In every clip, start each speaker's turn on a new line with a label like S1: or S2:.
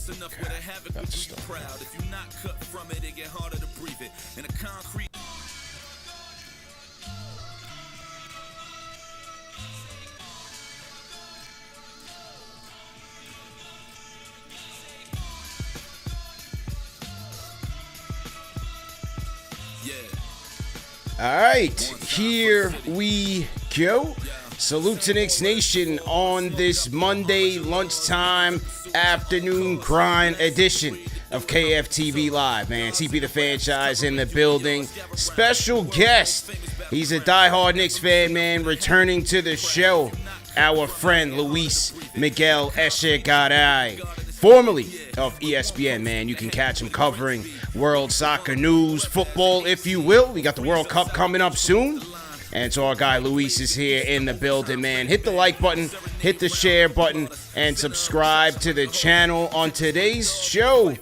S1: That's stuff. All right, here we go. Salute to Knicks Nation on this Monday lunchtime afternoon grind edition of KFTV Live, man. TP the Fanchise in the building. Special guest. He's a diehard Knicks fan, man, returning to the show. Our friend Luis Miguel Echegaray, formerly of ESPN, man. You can catch him covering world soccer news, football, if you will. We got the World Cup coming up soon. And so our guy Luis is here in the building, man. Hit the like button, hit the share button, and subscribe to the channel. On today's show,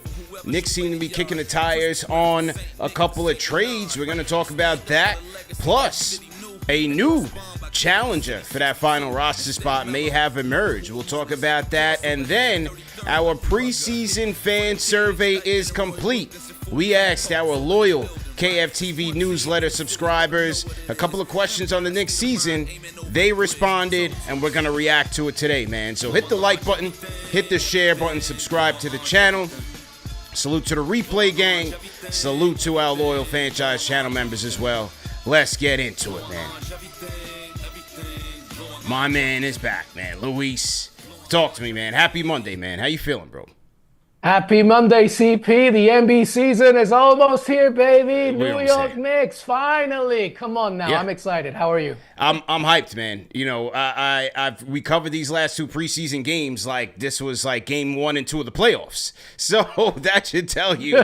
S1: Knicks seem to be kicking the tires on a couple of trades. We're going to talk about that. Plus, a new challenger for that final roster spot may have emerged. We'll talk about that. And then our preseason fan survey is complete. We asked our loyal KFTV newsletter subscribers a couple of questions on the Knicks season. They responded, and we're going to react to it today, man. So hit the like button, hit the share button, subscribe to the channel. Salute to the replay gang. Salute to our loyal Fanchise channel members as well. Let's get into it, man. My man is back, man. Luis, talk to me, man. Happy Monday, man. How you feeling, bro?
S2: Happy Monday, CP. The NBA season is almost here, baby. New York Knicks, finally. Come on now. Yeah. I'm excited. How are you?
S1: I'm hyped, man. You know, we covered these last two preseason games like this was like game 1 and 2 of the playoffs. So that should tell you 2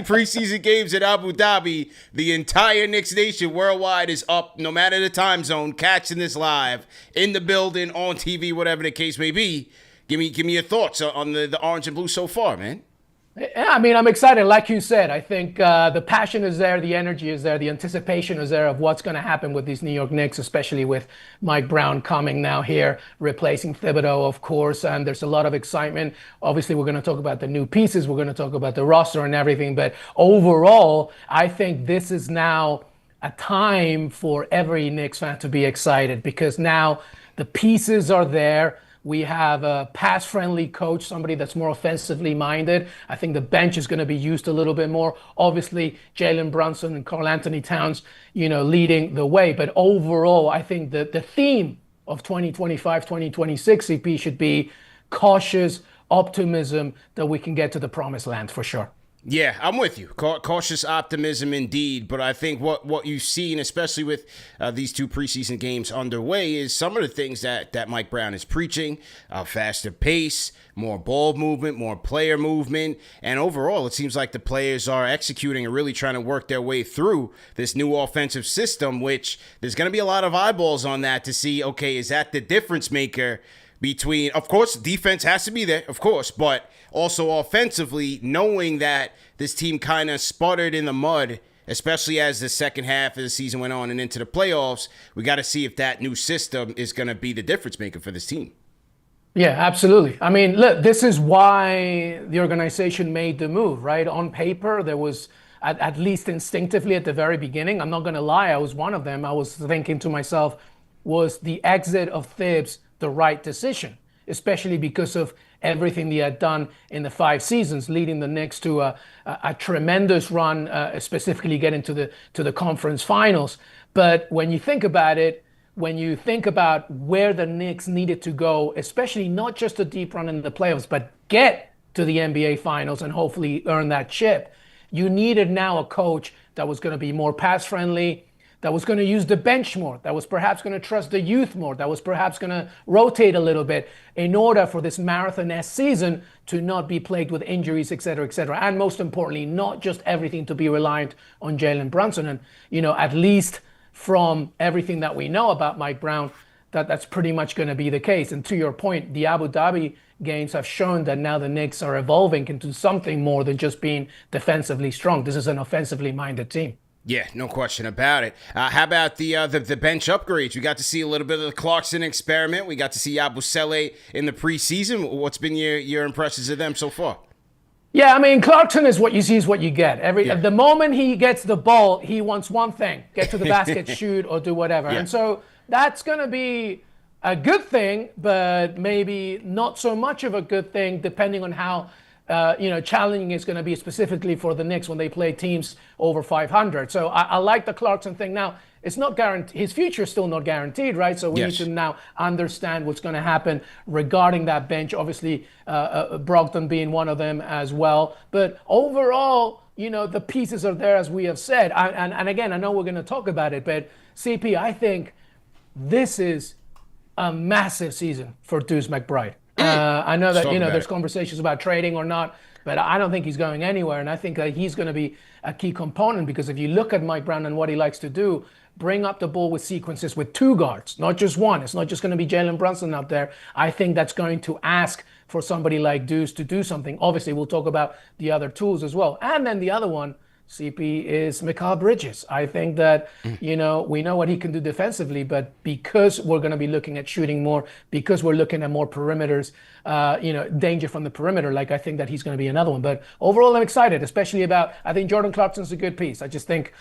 S1: preseason games in Abu Dhabi. The entire Knicks Nation worldwide is up, no matter the time zone, catching this live in the building, on TV, whatever the case may be. Give me your thoughts on the orange and blue so far, man.
S2: Yeah, I mean, I'm excited. Like you said, I think the passion is there, the energy is there, the anticipation is there of what's going to happen with these New York Knicks, especially with Mike Brown coming now here, replacing Thibodeau, of course, and there's a lot of excitement. Obviously, we're going to talk about the new pieces, we're going to talk about the roster and everything, but overall, I think this is now a time for every Knicks fan to be excited because now the pieces are there. We have a pass-friendly coach, somebody that's more offensively minded. I think the bench is going to be used a little bit more. Obviously, Jalen Brunson and Karl Anthony Towns, leading the way. But overall, I think the theme of 2025, 2026 CP should be cautious optimism that we can get to the promised land for sure.
S1: Yeah, I'm with you. Cautious optimism indeed. But I think what you've seen, especially with these 2 preseason games underway, is some of the things that Mike Brown is preaching. Faster pace, more ball movement, more player movement. And overall, it seems like the players are executing and really trying to work their way through this new offensive system, which there's going to be a lot of eyeballs on that to see, okay, is that the difference maker between, of course, defense has to be there, of course, but also offensively, knowing that this team kind of sputtered in the mud, especially as the second half of the season went on and into the playoffs, we got to see if that new system is going to be the difference maker for this team.
S2: Yeah, absolutely. I mean, look, this is why the organization made the move, right? On paper, there was, at least instinctively at the very beginning, I'm not going to lie, I was one of them. I was thinking to myself, was the exit of Thibs the right decision, especially because of everything he had done in the 5 seasons, leading the Knicks to a tremendous run, specifically getting to the conference finals. But when you think about it, when you think about where the Knicks needed to go, especially not just a deep run in the playoffs, but get to the NBA finals and hopefully earn that chip, you needed now a coach that was going to be more pass-friendly, that was going to use the bench more, that was perhaps going to trust the youth more, that was perhaps going to rotate a little bit in order for this marathon-esque season to not be plagued with injuries, et cetera, and most importantly, not just everything to be reliant on Jalen Brunson. And, at least from everything that we know about Mike Brown, that's pretty much going to be the case. And to your point, the Abu Dhabi games have shown that now the Knicks are evolving into something more than just being defensively strong. This is an offensively minded team.
S1: Yeah, no question about it. How about the bench upgrades? We got to see a little bit of the Clarkson experiment. We got to see Yabuselle in the preseason. What's been your impressions of them so far?
S2: Yeah, I mean, Clarkson is what you see is what you get. The moment he gets the ball, he wants one thing: get to the basket, shoot, or do whatever. Yeah. And so that's going to be a good thing, but maybe not so much of a good thing, depending on how challenging it's going to be specifically for the Knicks when they play teams over 500. So I like the Clarkson thing. Now, it's not guaranteed. His future is still not guaranteed, right? So we need to now understand what's going to happen regarding that bench. Obviously, Brogdon being one of them as well. But overall, the pieces are there, as we have said. And again, I know we're going to talk about it, but CP, I think this is a massive season for Deuce McBride. I know that there's conversations about trading or not, but I don't think he's going anywhere, and I think that he's going to be a key component, because if you look at Mike Brown and what he likes to do, bring up the ball with sequences with two guards, not just one. It's not just going to be Jalen Brunson out there. I think that's going to ask for somebody like Deuce to do something. Obviously, we'll talk about the other tools as well. And then the other one, CP, is Mikal Bridges. I think that, we know what he can do defensively, but because we're going to be looking at shooting more, because we're looking at more perimeters, danger from the perimeter, I think that he's going to be another one. But overall, I'm excited, especially I think Jordan Clarkson's a good piece. I just think,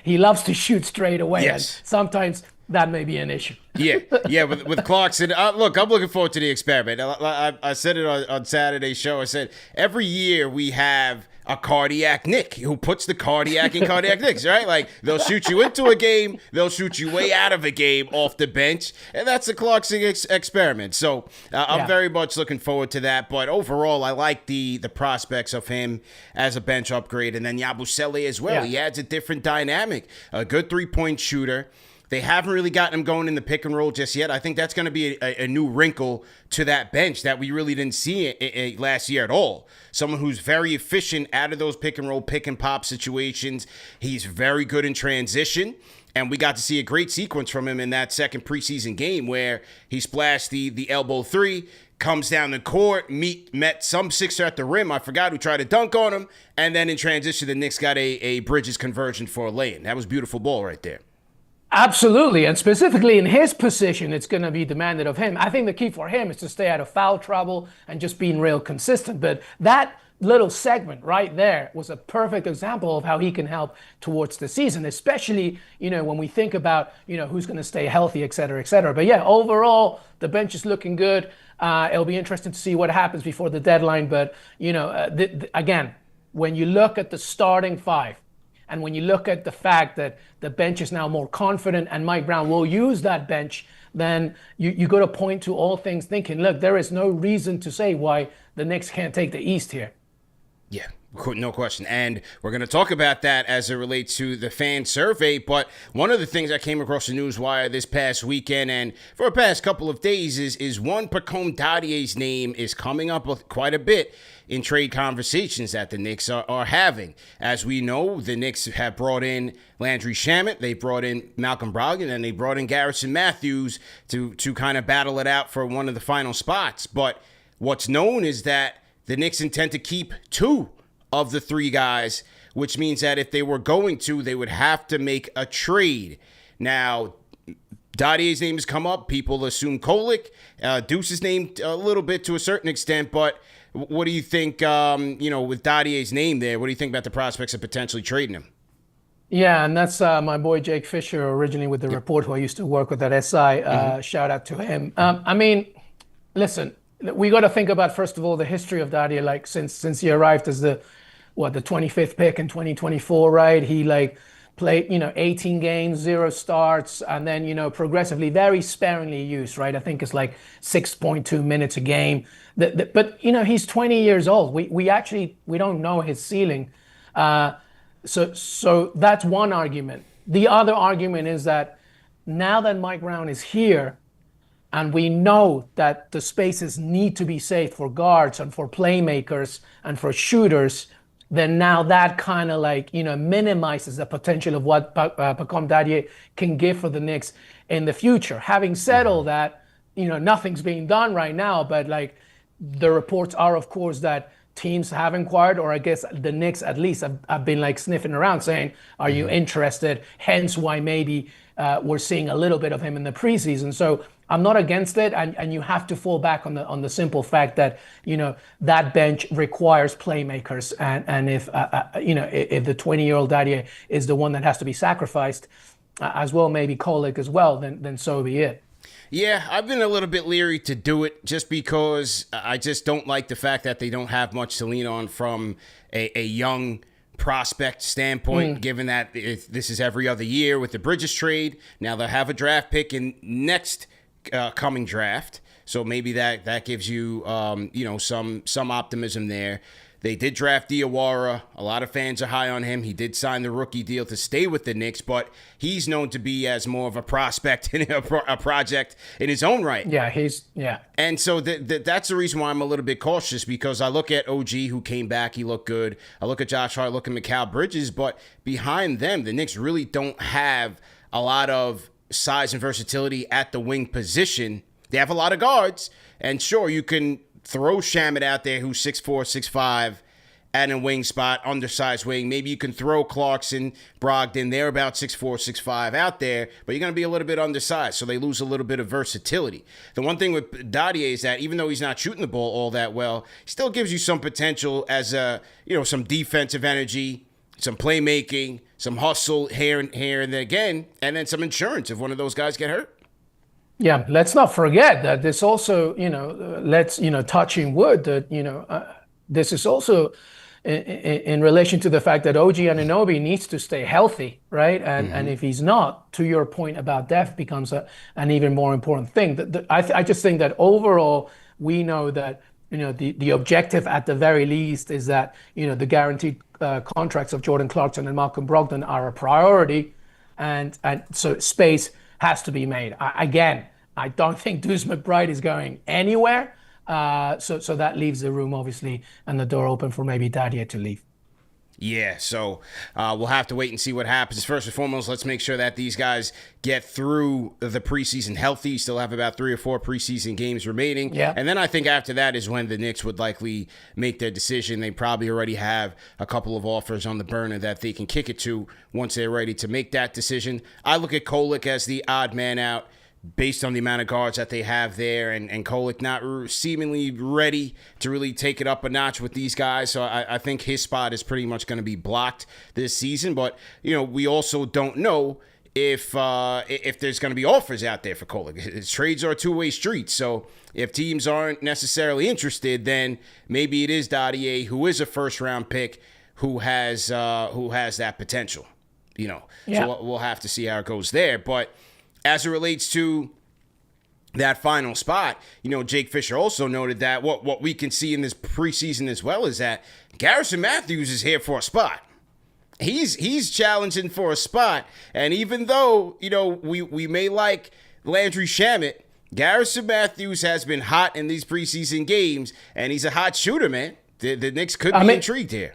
S2: he loves to shoot straight away.
S1: Yes.
S2: And sometimes that may be an issue.
S1: Yeah. With Clarkson, look, I'm looking forward to the experiment. I said it on Saturday's show. I said every year we have a cardiac Nick who puts the cardiac in cardiac Knicks, right? They'll shoot you into a game, they'll shoot you way out of a game off the bench, and that's a Clarkson experiment. So I'm very much looking forward to that. But overall, I like the prospects of him as a bench upgrade, and then Yabuselle as well. Yeah. He adds a different dynamic, a good three-point shooter. They haven't really gotten him going in the pick and roll just yet. I think that's going to be a new wrinkle to that bench that we really didn't see last year at all. Someone who's very efficient out of those pick and roll, pick and pop situations. He's very good in transition. And we got to see a great sequence from him in that second preseason game where he splashed the elbow three, comes down the court, met some Sixer at the rim. I forgot who tried to dunk on him. And then in transition, the Knicks got a Bridges conversion for a lay-in. That was beautiful ball right there.
S2: Absolutely. And specifically in his position, it's going to be demanded of him. I think the key for him is to stay out of foul trouble and just being real consistent. But that little segment right there was a perfect example of how he can help towards the season, especially, when we think about, who's going to stay healthy, et cetera, et cetera. But yeah, overall, the bench is looking good. It'll be interesting to see what happens before the deadline. But, again, when you look at the starting five, and when you look at the fact that the bench is now more confident and Mike Brown will use that bench, then you got to point to all things thinking, look, there is no reason to say why the Knicks can't take the East here.
S1: Yeah, no question. And we're going to talk about that as it relates to the fan survey. But one of the things I came across the newswire this past weekend and for the past couple of days is one Pacome Dadiet's name is coming up quite a bit in trade conversations that the Knicks are having. As we know, the Knicks have brought in Landry Shamet, they brought in Malcolm Brogdon, and they brought in Garrison Mathews to kind of battle it out for one of the final spots. But what's known is that the Knicks intend to keep two of the three guys, which means that if they were going to, they would have to make a trade. Now, Dadiet's name has come up. People assume Kolek. Deuce's name a little bit to a certain extent, but what do you think, with Dadiet's name there, what do you think about the prospects of potentially trading him?
S2: Yeah, and that's my boy Jake Fisher, originally with the Report, who I used to work with at SI. Shout out to him. Listen, we got to think about, first of all, the history of Dadiet, since he arrived as the 25th pick in 2024, right? He played, 18 games, 0 starts, and then, progressively, very sparingly used, right? I think it's 6.2 minutes a game. But, he's 20 years old. We don't know his ceiling. So that's one argument. The other argument is that now that Mike Brown is here, and we know that the spaces need to be saved for guards and for playmakers and for shooters, then now that kind of minimizes the potential of what Pacome Dadiet can give for the Knicks in the future. Having said all that, nothing's being done right now, but the reports are, of course, that teams have inquired, or I guess the Knicks at least have been like sniffing around saying, are you interested? Hence why maybe we're seeing a little bit of him in the preseason. So I'm not against it, and you have to fall back on the simple fact that, you know, that bench requires playmakers, and if you know, if the 20-year-old Dadiet is the one that has to be sacrificed, as well maybe Kolek as well, then so be it.
S1: Yeah, I've been a little bit leery to do it just because I just don't like the fact that they don't have much to lean on from a young prospect standpoint, given that this is every other year with the Bridges trade. Now they'll have a draft pick in next coming draft, so maybe that gives you you know, some optimism there. They did draft Diawara. A lot of fans are high on him. He did sign the rookie deal to stay with the Knicks, but he's known to be as more of a prospect and a project in his own right.
S2: Yeah,
S1: And so that's the reason why I'm a little bit cautious, because I look at OG, who came back. He looked good. I look at Josh Hart, look at Mikal Bridges, but behind them, the Knicks really don't have a lot of size and versatility at the wing position. They have a lot of guards, and sure, you can throw Shamet out there, who's 6'4", 6'5", at a wing spot, undersized wing. Maybe you can throw Clarkson, Brogdon. They're about 6'4", 6'5" out there, but you're going to be a little bit undersized, so they lose a little bit of versatility. The one thing with Dadiet is that even though he's not shooting the ball all that well, he still gives you some potential as some defensive energy, some playmaking, some hustle here and there again, and then some insurance if one of those guys get hurt.
S2: Yeah, let's not forget that this also, touching wood, that, this is also in relation to the fact that OG Anunoby needs to stay healthy, right? And if he's not, to your point about depth, becomes an even more important thing. I just think that overall, we know that, the objective at the very least is that, the guaranteed contracts of Jordan Clarkson and Malcolm Brogdon are a priority. And so space has to be made. I don't think Deuce McBride is going anywhere. So that leaves the room, obviously, and the door open for maybe Dadiet to leave.
S1: Yeah, so we'll have to wait and see what happens. First and foremost, let's make sure that these guys get through the preseason healthy. Still have about 3 or 4 preseason games remaining.
S2: Yeah.
S1: And then I think after that is when the Knicks would likely make their decision. They probably already have a couple of offers on the burner that they can kick it to once they're ready to make that decision. I look at Kolek as the odd man out, based on the amount of guards that they have there, and Kolek not seemingly ready to really take it up a notch with these guys. So I think his spot is pretty much going to be blocked this season. But, we also don't know if there's going to be offers out there for Kolek. Trades are a two-way street. So if teams aren't necessarily interested, then maybe it is Dadiet, who is a first-round pick, who has that potential.
S2: Yeah.
S1: So we'll have to see how it goes there. But as it relates to that final spot, Jake Fisher also noted that what we can see in this preseason as well is that Garrison Mathews is here for a spot. He's challenging for a spot, and even though we may like Landry Shamet, Garrison Mathews has been hot in these preseason games, and he's a hot shooter, man. The Knicks could be intrigued here.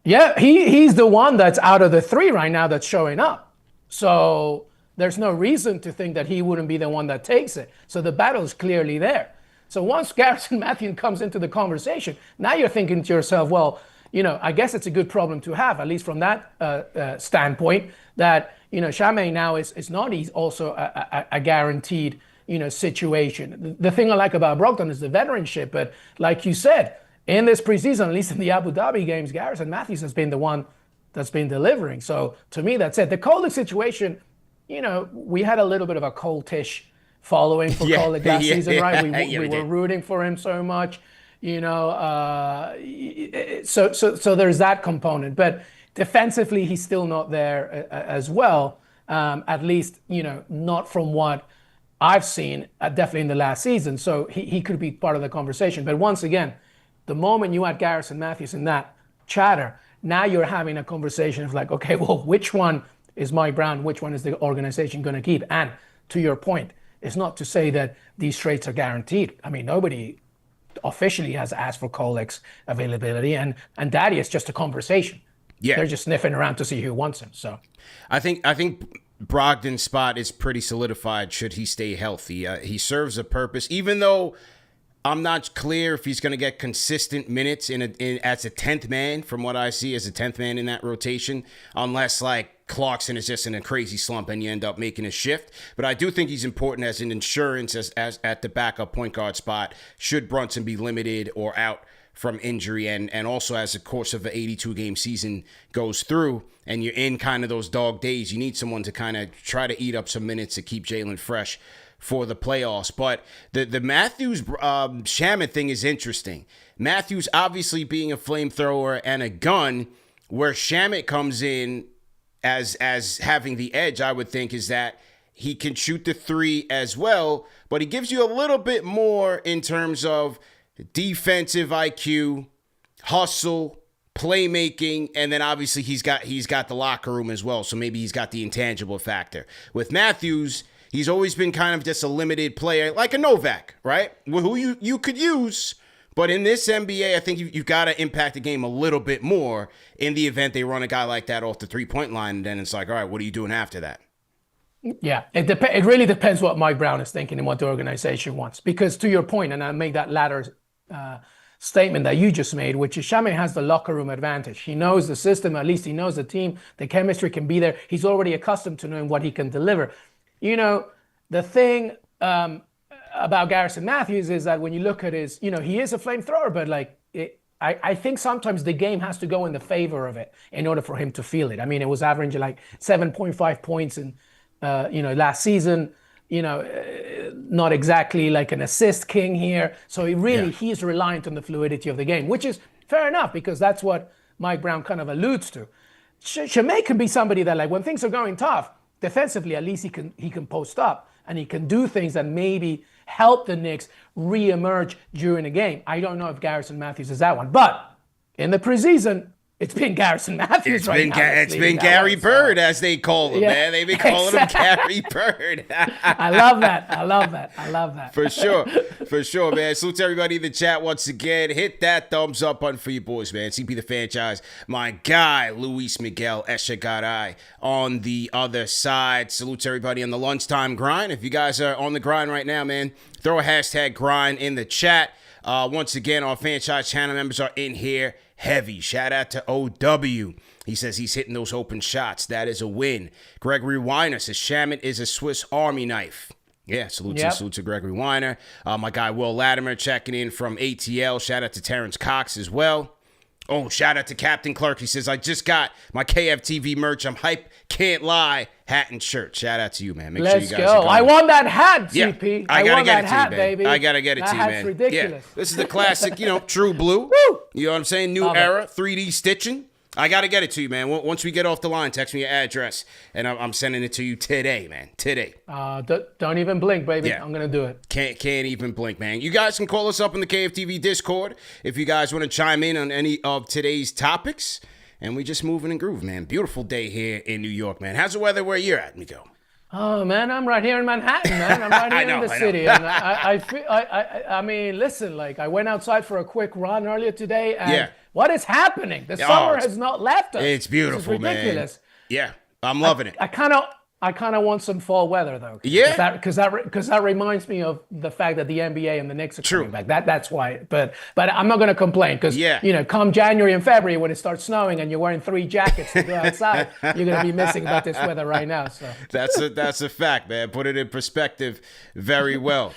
S2: Yeah, he's the one that's out of the 3 right now that's showing up. So there's no reason to think that he wouldn't be the one that takes it. So the battle is clearly there. So once Garrison Mathews comes into the conversation, now you're thinking to yourself, well, I guess it's a good problem to have, at least from that standpoint, that, Shamet now is not also a guaranteed, situation. The thing I like about Brogdon is the veteranship, but like you said, in this preseason, at least in the Abu Dhabi games, Garrison Mathews has been the one that's been delivering. So to me, that's it. The Kolek situation, we had a little bit of a cultish following for Kolek last season, right? We were rooting for him so much, so there's that component. But defensively, he's still not there as well, at least, not from what I've seen, definitely in the last season. So he could be part of the conversation. But once again, the moment you add Garrison Mathews in that chatter, now you're having a conversation of like, okay, well, which one is Mike Brown? Which one is the organization going to keep? And to your point, it's not to say that these trades are guaranteed. I mean, nobody officially has asked for Kolek's availability, and Dadiet is just a conversation. Yeah, they're just sniffing around to see who wants him. So,
S1: I think Brogdon's spot is pretty solidified. Should he stay healthy, he serves a purpose. Even though I'm not clear if he's going to get consistent minutes as a 10th man, from what I see as a 10th man in that rotation, unless like Clarkson is just in a crazy slump and you end up making a shift. But I do think he's important as an insurance as at the backup point guard spot should Brunson be limited or out from injury, and also as the course of the 82-game season goes through and you're in kind of those dog days, you need someone to kind of try to eat up some minutes to keep Jalen fresh for the playoffs. But the Mathews Shamet thing is interesting. Mathews obviously being a flamethrower and a gun, where Shamet comes in as having the edge, I would think, is that he can shoot the three as well, but he gives you a little bit more in terms of defensive IQ, hustle, playmaking, and then obviously he's got the locker room as well, so maybe he's got the intangible factor. With Mathews, he's always been kind of just a limited player, like a Novak, right? Who you could use, but in this NBA, I think you've got to impact the game a little bit more in the event they run a guy like that off the three-point line, and then it's like, all right, what are you doing after that?
S2: Yeah, it really depends what Mike Brown is thinking and what the organization wants. Because to your point, and I make that latter statement that you just made, which is Shamet has the locker room advantage. He knows the system, at least he knows the team, the chemistry can be there. He's already accustomed to knowing what he can deliver. You know, the thing about Garrison Mathews is that when you look at his, you know, he is a flamethrower, but like, I think sometimes the game has to go in the favor of it in order for him to feel it. I mean, it was averaging like 7.5 points in, last season, not exactly like an assist king here. So he's reliant on the fluidity of the game, which is fair enough because that's what Mike Brown kind of alludes to. Shamet can be somebody that, like, when things are going tough, defensively, at least he can post up and he can do things that maybe help the Knicks re-emerge during a game. I don't know if Garrison Mathews is that one, but in the preseason, it's been Garrison Mathews
S1: It's been Gary Bird, as they call him, man. They've been calling him Gary Bird.
S2: I love that.
S1: For sure, man. Salute to everybody in the chat once again. Hit that thumbs up button for you boys, man. CP the Fanchise. My guy, Luis Miguel Echegaray on the other side. Salute to everybody on the lunchtime grind. If you guys are on the grind right now, man, throw a hashtag grind in the chat. Once again, our Fanchise channel members are in here heavy. Shout out to OW. He says he's hitting those open shots. That is a win. Gregory Weiner says Shamet is a Swiss Army knife. Yeah, salute to Gregory Weiner. My guy Will Latimer checking in from ATL. Shout out to Terrence Cox as well. Oh, shout out to Captain Clark. He says, I just got my KFTV merch. I'm hype, can't lie, hat and shirt. Shout out to you, man. Make sure you guys
S2: go. I want that hat, CP.
S1: I gotta get it to you, man.
S2: Baby.
S1: I gotta get it to you, man.
S2: That's ridiculous.
S1: Yeah. This is the classic, true blue.
S2: Woo!
S1: You know what I'm saying? New era, 3D stitching. I got to get it to you, man. Once we get off the line, text me your address, and I'm sending it to you today, man. Today.
S2: Don't even blink, baby. Yeah. I'm going to do it.
S1: Can't even blink, man. You guys can call us up in the KFTV Discord if you guys want to chime in on any of today's topics. And we just moving and groove, man. Beautiful day here in New York, man. How's the weather where you're at, Miko?
S2: Oh, man, I'm right here in Manhattan, man. I'm right here in the city. And I mean, listen, like, I went outside for a quick run earlier today, and what is happening? The summer has not left us.
S1: It's beautiful,
S2: it's ridiculous.
S1: Man. Yeah, I'm loving it.
S2: I kind of want some fall weather, though.
S1: Yeah.
S2: Because that reminds me of the fact that the NBA and the Knicks are coming back. That's why. But I'm not going to complain because, come January and February when it starts snowing and you're wearing 3 jackets to go outside, you're going to be missing about this weather right now. So
S1: That's a fact, man. Put it in perspective very well.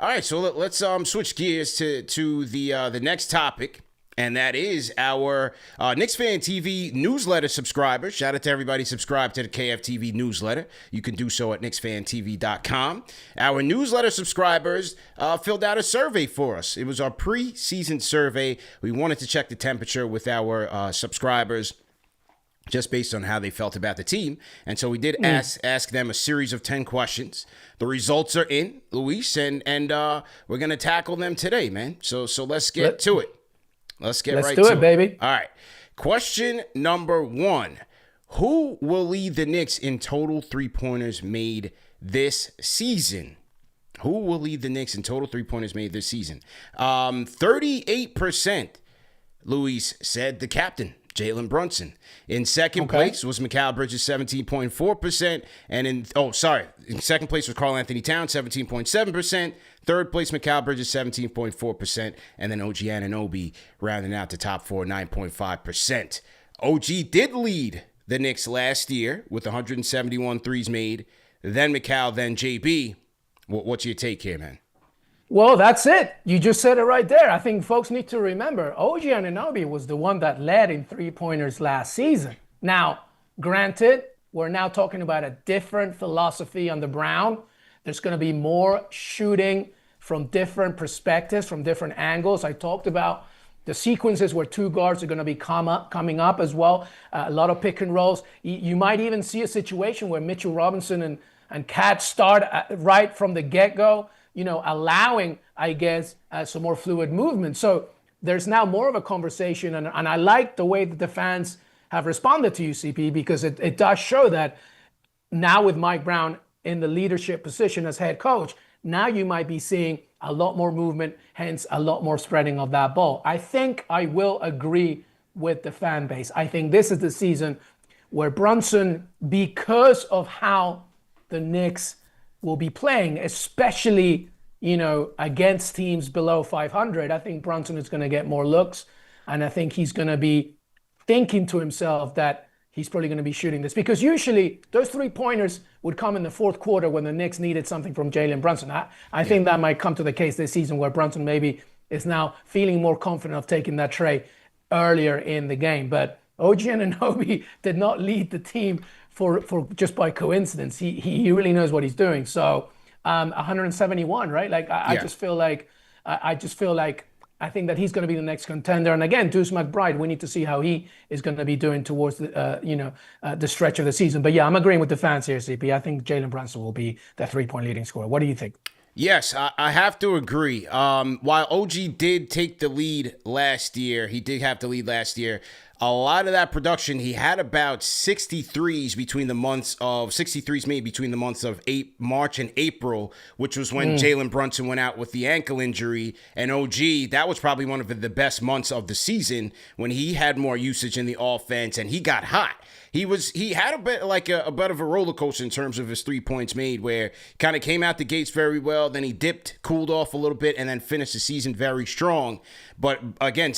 S1: All right, so let's switch gears to the next topic. And that is our Knicks Fan TV newsletter subscribers. Shout out to everybody subscribed to the KFTV newsletter. You can do so at KnicksFanTV.com. Our newsletter subscribers filled out a survey for us. It was our pre-season survey. We wanted to check the temperature with our subscribers just based on how they felt about the team. And so we did ask them a series of 10 questions. The results are in, Luis, and we're going to tackle them today, man. So let's get to it. Let's do it,
S2: baby.
S1: All right. Question number 1. Who will lead the Knicks in total three-pointers made this season? Who will lead the Knicks in total three-pointers made this season? 38%, Luis said the captain, Jalen Brunson. In second place was Mikal Bridges, 17.4%. And in second place was Karl Anthony Towns, 17.7%. Third place, Mikal Bridges, 17.4%. And then OG Anunoby rounding out the top four, 9.5%. OG did lead the Knicks last year with 171 threes made. Then Mikal, then JB. What's your take here, man?
S2: Well, that's it. You just said it right there. I think folks need to remember OG Anunoby was the one that led in three-pointers last season. Now, granted, we're now talking about a different philosophy on the Brown. There's going to be more shooting from different perspectives, from different angles. I talked about the sequences where two guards are going to be coming up as well. A lot of pick and rolls. You might even see a situation where Mitchell Robinson and Cat start right from the get-go, allowing, I guess, some more fluid movement. So there's now more of a conversation, and I like the way that the fans have responded to UCP, because it does show that now with Mike Brown in the leadership position as head coach, now you might be seeing a lot more movement, hence a lot more spreading of that ball. I think I will agree with the fan base. I think this is the season where Brunson, because of how the Knicks will be playing, especially, against teams below 500, I think Brunson is going to get more looks. And I think he's going to be thinking to himself that he's probably going to be shooting this, because usually those three-pointers would come in the fourth quarter when the Knicks needed something from Jalen Brunson. I think that might come to the case this season, where Brunson maybe is now feeling more confident of taking that tray earlier in the game. But OG Anunoby did not lead the team for just by coincidence. He really knows what he's doing. So 171, right? I just feel like I think that he's going to be the next contender. And again, Deuce McBride, we need to see how he is going to be doing towards the stretch of the season. But yeah, I'm agreeing with the fans here, CP. I think Jalen Brunson will be the three-point leading scorer. What do you think?
S1: Yes, I have to agree. While OG did take the lead last year, he did have the lead last year. A lot of that production, he had about 63s made between the months of March and April, which was when Jalen Brunson went out with the ankle injury. And OG, that was probably one of the best months of the season when he had more usage in the offense and he got hot. He had a bit of a roller coaster in terms of his 3 points made, where he kind of came out the gates very well, then he dipped, cooled off a little bit, and then finished the season very strong. But again,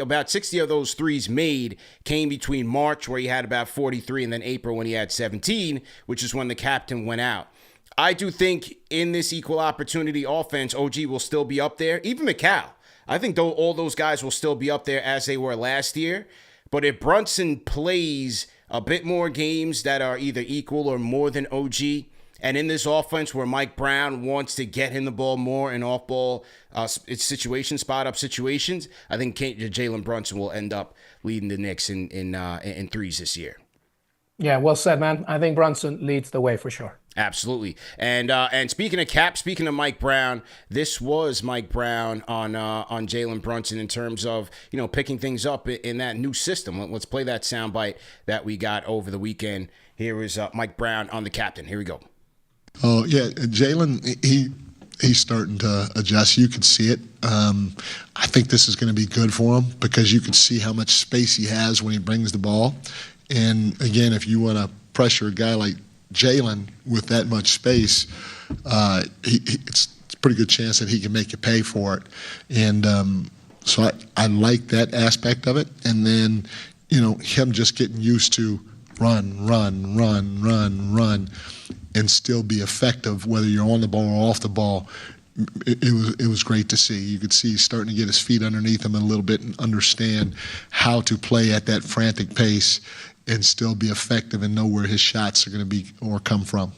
S1: about 60 of those threes made came between March, where he had about 43, and then April when he had 17, which is when the captain went out. I do think in this equal opportunity offense, OG will still be up there. Even Mikal. I think all those guys will still be up there as they were last year. But if Brunson plays a bit more games that are either equal or more than OG, and in this offense where Mike Brown wants to get him the ball more in off-ball spot-up situations, I think Jalen Brunson will end up leading the Knicks in threes this year.
S2: Yeah, well said, man. I think Brunson leads the way for sure.
S1: Absolutely. And speaking of Mike Brown, this was Mike Brown on Jalen Brunson in terms of, picking things up in that new system. Let's play that soundbite that we got over the weekend. Here is Mike Brown on the captain. Here we go.
S3: Oh, yeah, Jalen, he's starting to adjust. You can see it. I think this is going to be good for him because you can see how much space he has when he brings the ball. And, again, if you want to pressure a guy like Jalen with that much space, it's a pretty good chance that he can make you pay for it. And so I like that aspect of it. And then, him just getting used to run, and still be effective, whether you're on the ball or off the ball. It was great to see. You could see he's starting to get his feet underneath him a little bit and understand how to play at that frantic pace and still be effective and know where his shots are going to be or come from.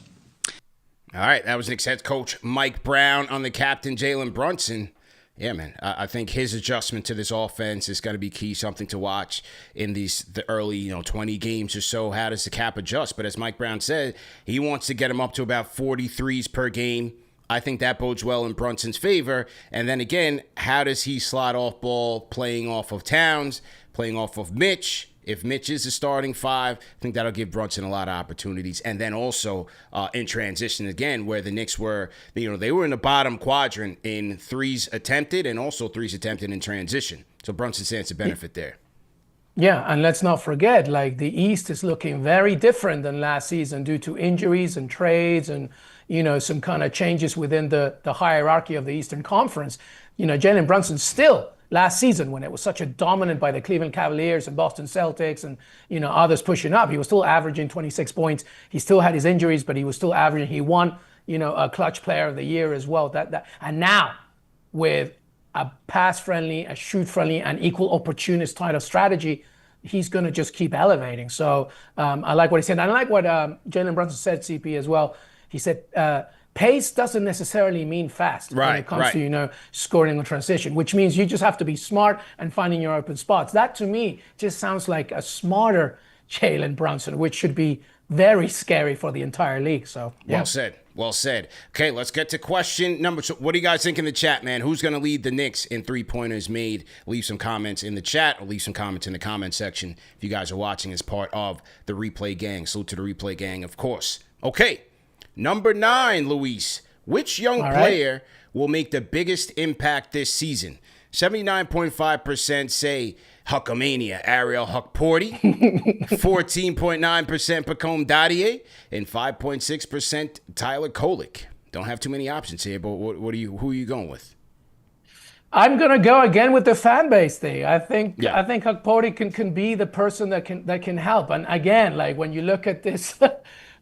S1: All right, that was Knicks head coach Mike Brown on the captain, Jalen Brunson. Yeah, man, I think his adjustment to this offense is going to be key, something to watch in the early 20 games or so. How does the Cap adjust? But as Mike Brown said, he wants to get him up to about 43s per game. I think that bodes well in Brunson's favor. And then again, how does he slot off ball, playing off of Towns, playing off of Mitch? If Mitch is the starting five, I think that'll give Brunson a lot of opportunities. And then also in transition again, where the Knicks were, they were in the bottom quadrant in threes attempted and also threes attempted in transition. So Brunson stands to benefit there.
S2: Yeah, and let's not forget, like the East is looking very different than last season due to injuries and trades and, some kind of changes within the hierarchy of the Eastern Conference. Jalen Brunson still last season, when it was such a dominant by the Cleveland Cavaliers and Boston Celtics and, others pushing up, he was still averaging 26 points. He still had his injuries, but he was still averaging. He won, a clutch player of the year as well. And now with a pass-friendly, a shoot-friendly, and equal opportunist type of strategy, he's going to just keep elevating. So I like what he said. And I like what Jalen Brunson said, CP, as well. He said, pace doesn't necessarily mean fast when it comes to, scoring in transition, which means you just have to be smart and finding your open spots. That, to me, just sounds like a smarter Jalen Brunson, which should be very scary for the entire league. So, yeah.
S1: Well said. Well said. Okay, let's get to question number 2. What do you guys think in the chat, man? Who's going to lead the Knicks in three-pointers made? Leave some comments in the chat or leave some comments in the comment section if you guys are watching as part of the Replay Gang. Salute to the Replay Gang, of course. Okay, number 9, Luis. Which young player will make the biggest impact this season? 79.5% say Huckamania, Ariel Huckporty, 14.9% Pacome Dadiet, and 5.6% Tyler Kolek. Don't have too many options here, but who are you going with?
S2: I'm gonna go again with the fan base thing. I think Huckporty can be the person that can help. And again, like when you look at this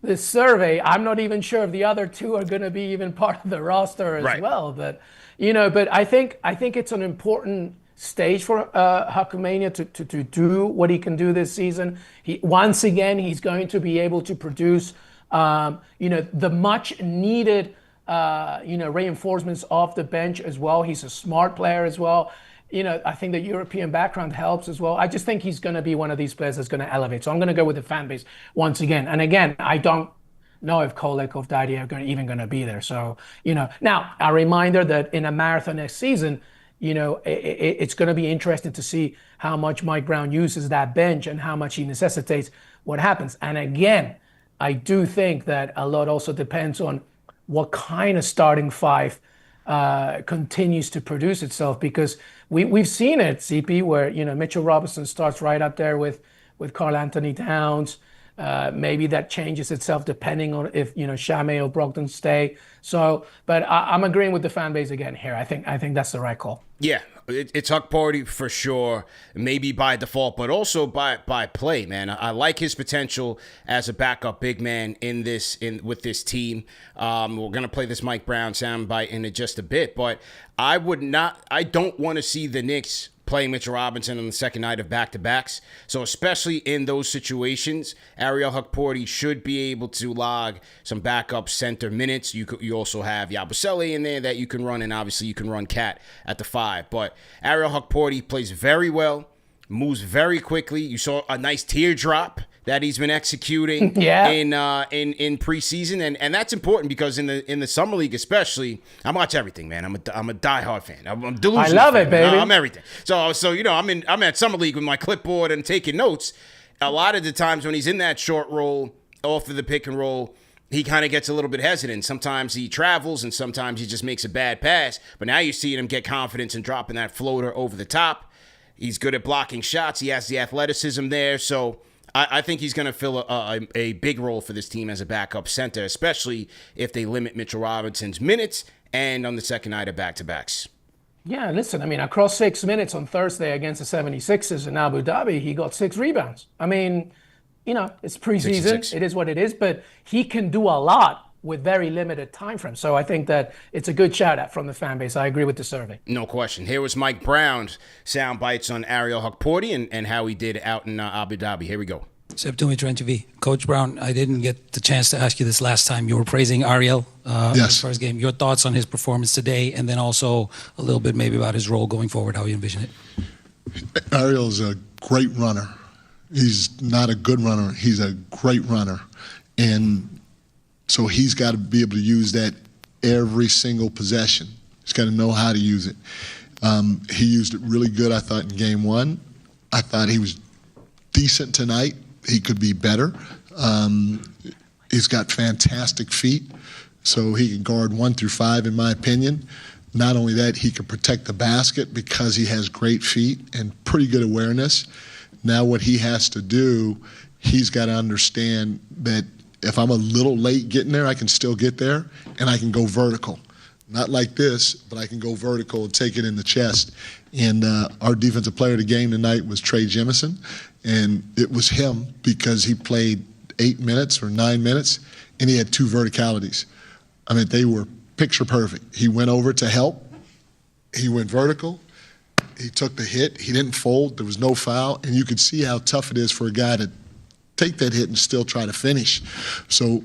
S2: this survey, I'm not even sure if the other two are gonna be even part of the roster as well. But but I think it's an important stage for Huckamania to do what he can do this season. Once again, he's going to be able to produce, the much needed, reinforcements off the bench as well. He's a smart player as well. I think the European background helps as well. I just think he's going to be one of these players that's going to elevate. So I'm going to go with the fan base once again. And again, I don't know if Kolek or Dadiet are even going to be there. So, now a reminder that in a marathon next season, it's going to be interesting to see how much Mike Brown uses that bench and how much he necessitates what happens. And again, I do think that a lot also depends on what kind of starting five continues to produce itself, because we've seen it, CP, where Mitchell Robinson starts right up there with Karl Anthony Towns. Maybe that changes itself depending on if Shamet or Brogdon stay. So, but I'm agreeing with the fan base again here. I think that's the right call.
S1: Yeah, it's Huckporty for sure. Maybe by default, but also by play, man. I like his potential as a backup big man with this team. We're gonna play this Mike Brown soundbite in just a bit, but I don't want to see the Knicks playing Mitchell Robinson on the second night of back-to-backs. So especially in those situations, Ariel Huckporty should be able to log some backup center minutes. You also have Yabuselle in there that you can run, and obviously you can run Cat at the 5. But Ariel Huckporty plays very well, moves very quickly. You saw a nice teardrop that he's been executing in preseason, and that's important because in the summer league especially, I watch everything, man. I'm a diehard fan. I'm delusional.
S2: I love
S1: fan.
S2: it, baby.
S1: I'm everything. So I'm at summer league with my clipboard and taking notes. A lot of the times when he's in that short roll off of the pick and roll, he kind of gets a little bit hesitant. Sometimes he travels and sometimes he just makes a bad pass. But now you're seeing him get confidence and dropping that floater over the top. He's good at blocking shots. He has the athleticism there. So I think he's going to fill a big role for this team as a backup center, especially if they limit Mitchell Robinson's minutes and on the second night of back-to-backs.
S2: Yeah, listen, across 6 minutes on Thursday against the 76ers in Abu Dhabi, he got 6 rebounds. It's preseason.
S1: 66.
S2: It is what it is, but he can do a lot with very limited time frame. So I think that it's a good shout out from the fan base. I agree with the survey.
S1: No question. Here was Mike Brown's sound bites on Ariel Huckporty and how he did out in Abu Dhabi. Here we go.
S4: KFTV. Coach Brown, I didn't get the chance to ask you this last time. You were praising Ariel in his first game. Your thoughts on his performance today, and then also a little bit maybe about his role going forward, how you envision it.
S3: Ariel's a great runner. He's not a good runner. He's a great runner. And so he's got to be able to use that every single possession. He's got to know how to use it. He used it really good, I thought, in game 1. I thought he was decent tonight. He could be better. He's got fantastic feet, so he can guard 1 through 5, in my opinion. Not only that, he can protect the basket because he has great feet and pretty good awareness. Now what he has to do, he's got to understand that if I'm a little late getting there, I can still get there, and I can go vertical. Not like this, but I can go vertical and take it in the chest. And our defensive player of the game tonight was Trey Jemison, and it was him because he played 8 minutes or 9 minutes, and he had 2 verticalities. I mean, they were picture perfect. He went over to help. He went vertical. He took the hit. He didn't fold. There was no foul, and you could see how tough it is for a guy to take that hit and still try to finish. So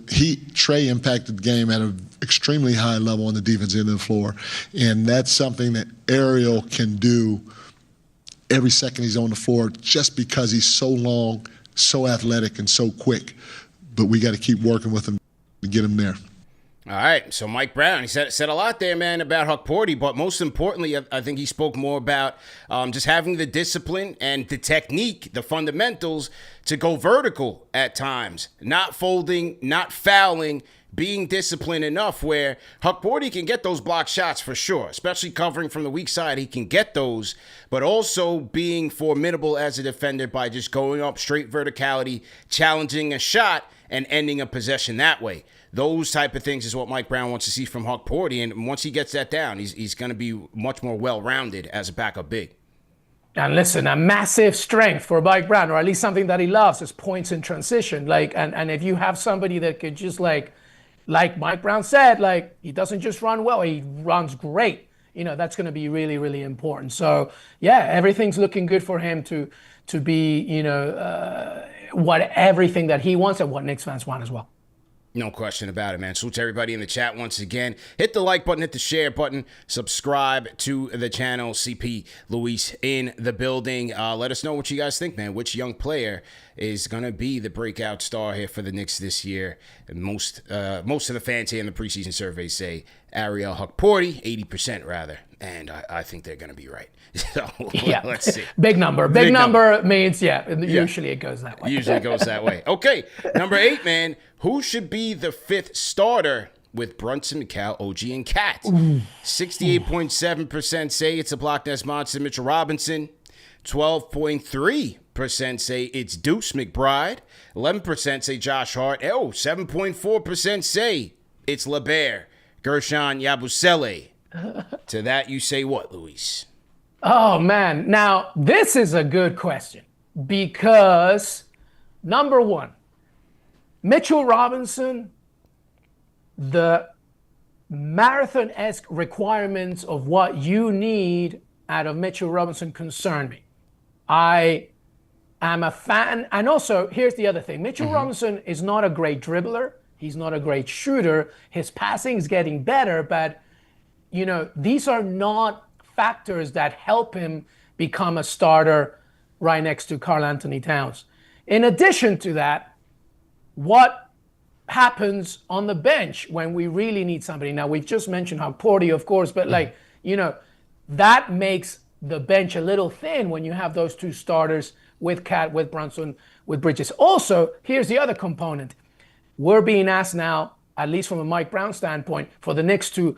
S3: Trey impacted the game at an extremely high level on the defensive end of the floor, and that's something that Ariel can do every second he's on the floor just because he's so long, so athletic, and so quick. But we got to keep working with him to get him there.
S1: All right, so Mike Brown, he said a lot there, man, about Huck Porty, but most importantly, I think he spoke more about just having the discipline and the technique, the fundamentals to go vertical at times, not folding, not fouling, being disciplined enough where Huck Porty can get those block shots for sure, especially covering from the weak side. He can get those, but also being formidable as a defender by just going up straight verticality, challenging a shot, and ending a possession that way. Those type of things is what Mike Brown wants to see from Huck Porty, and once he gets that down, he's going to be much more well-rounded as a backup big.
S2: And listen, a massive strength for Mike Brown, or at least something that he loves, is points in transition. And if you have somebody that could just like Mike Brown said, he doesn't just run well, he runs great. That's going to be really, really important. So yeah, everything's looking good for him to be, everything that he wants and what Knicks fans want as well.
S1: No question about it, man. Salute to everybody in the chat once again. Hit the like button, hit the share button, subscribe to the channel. CP Luis in the building. Let us know what you guys think, man. Which young player is going to be the breakout star here for the Knicks this year? And most of the fans here in the preseason survey say Ariel Huck Porty, 80% rather. And I think they're going to be right. So
S2: yeah.
S1: Let's see.
S2: Big number. Big number means, usually it goes that way.
S1: Usually goes that way. Okay, number 8, man. Who should be the 5th starter with Brunson, McCall, OG, and Cat? 68.7% say it's a block nest monster, Mitchell Robinson. 12.3% say it's Deuce McBride. 11% say Josh Hart. 7.4% say it's LeBert, Gershon Yabuselle. To that you say what, Luis?
S2: Oh, man. Now, this is a good question because, number one, Mitchell Robinson, the marathon-esque requirements of what you need out of Mitchell Robinson concern me. I am a fan. And also, here's the other thing. Mitchell Robinson is not a great dribbler. He's not a great shooter. His passing is getting better, but, these are not factors that help him become a starter right next to Karl Anthony Towns. In addition to that, what happens on the bench when we really need somebody? Now, we've just mentioned Huck Porty, of course, but that makes the bench a little thin when you have those 2 starters with Cat, with Brunson, with Bridges. Also, here's the other component. We're being asked now, at least from a Mike Brown standpoint, for the Knicks to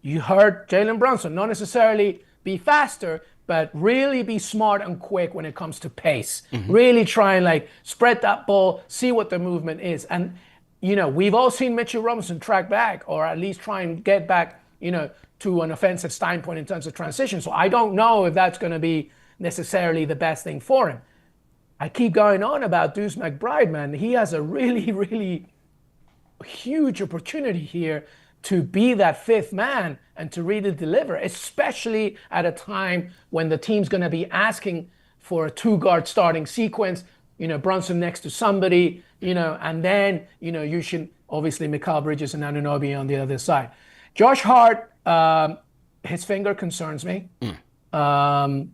S2: you heard Jalen Brunson, not necessarily be faster, but really be smart and quick when it comes to pace. Really try and spread that ball, see what the movement is. And, we've all seen Mitchell Robinson track back, or at least try and get back, to an offensive standpoint in terms of transition. So I don't know if that's going to be necessarily the best thing for him. I keep going on about Deuce McBride, man. He has a really, really huge opportunity here to be that 5th man and to really deliver, especially at a time when the team's going to be asking for a 2-guard starting sequence, Brunson next to somebody, and then, you should obviously Mikal Bridges and Anunoby on the other side. Josh Hart, his finger concerns me. There's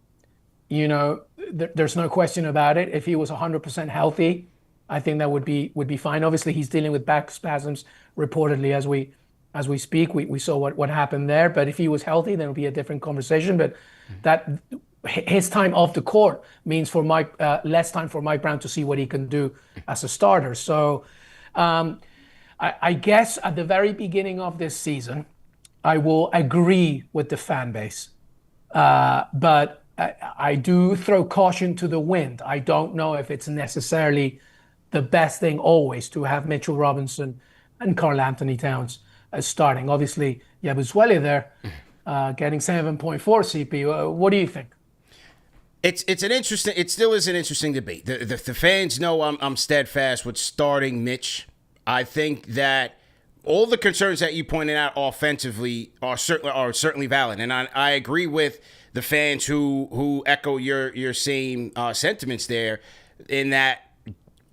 S2: no question about it. If he was 100% healthy, I think that would be fine. Obviously, he's dealing with back spasms reportedly as we speak. We saw what happened there. But if he was healthy, then it would be a different conversation. But that his time off the court means for less time for Mike Brown to see what he can do as a starter. So I guess at the very beginning of this season, I will agree with the fan base. But I do throw caution to the wind. I don't know if it's necessarily the best thing always to have Mitchell Robinson and Karl Anthony Towns as starting. Obviously, Yabuselle there, getting 7.4 CP. What do you think?
S1: It still is an interesting debate. The fans know I'm steadfast with starting Mitch. I think that all the concerns that you pointed out offensively are certainly valid, and I agree with the fans who echo your same sentiments there. In that,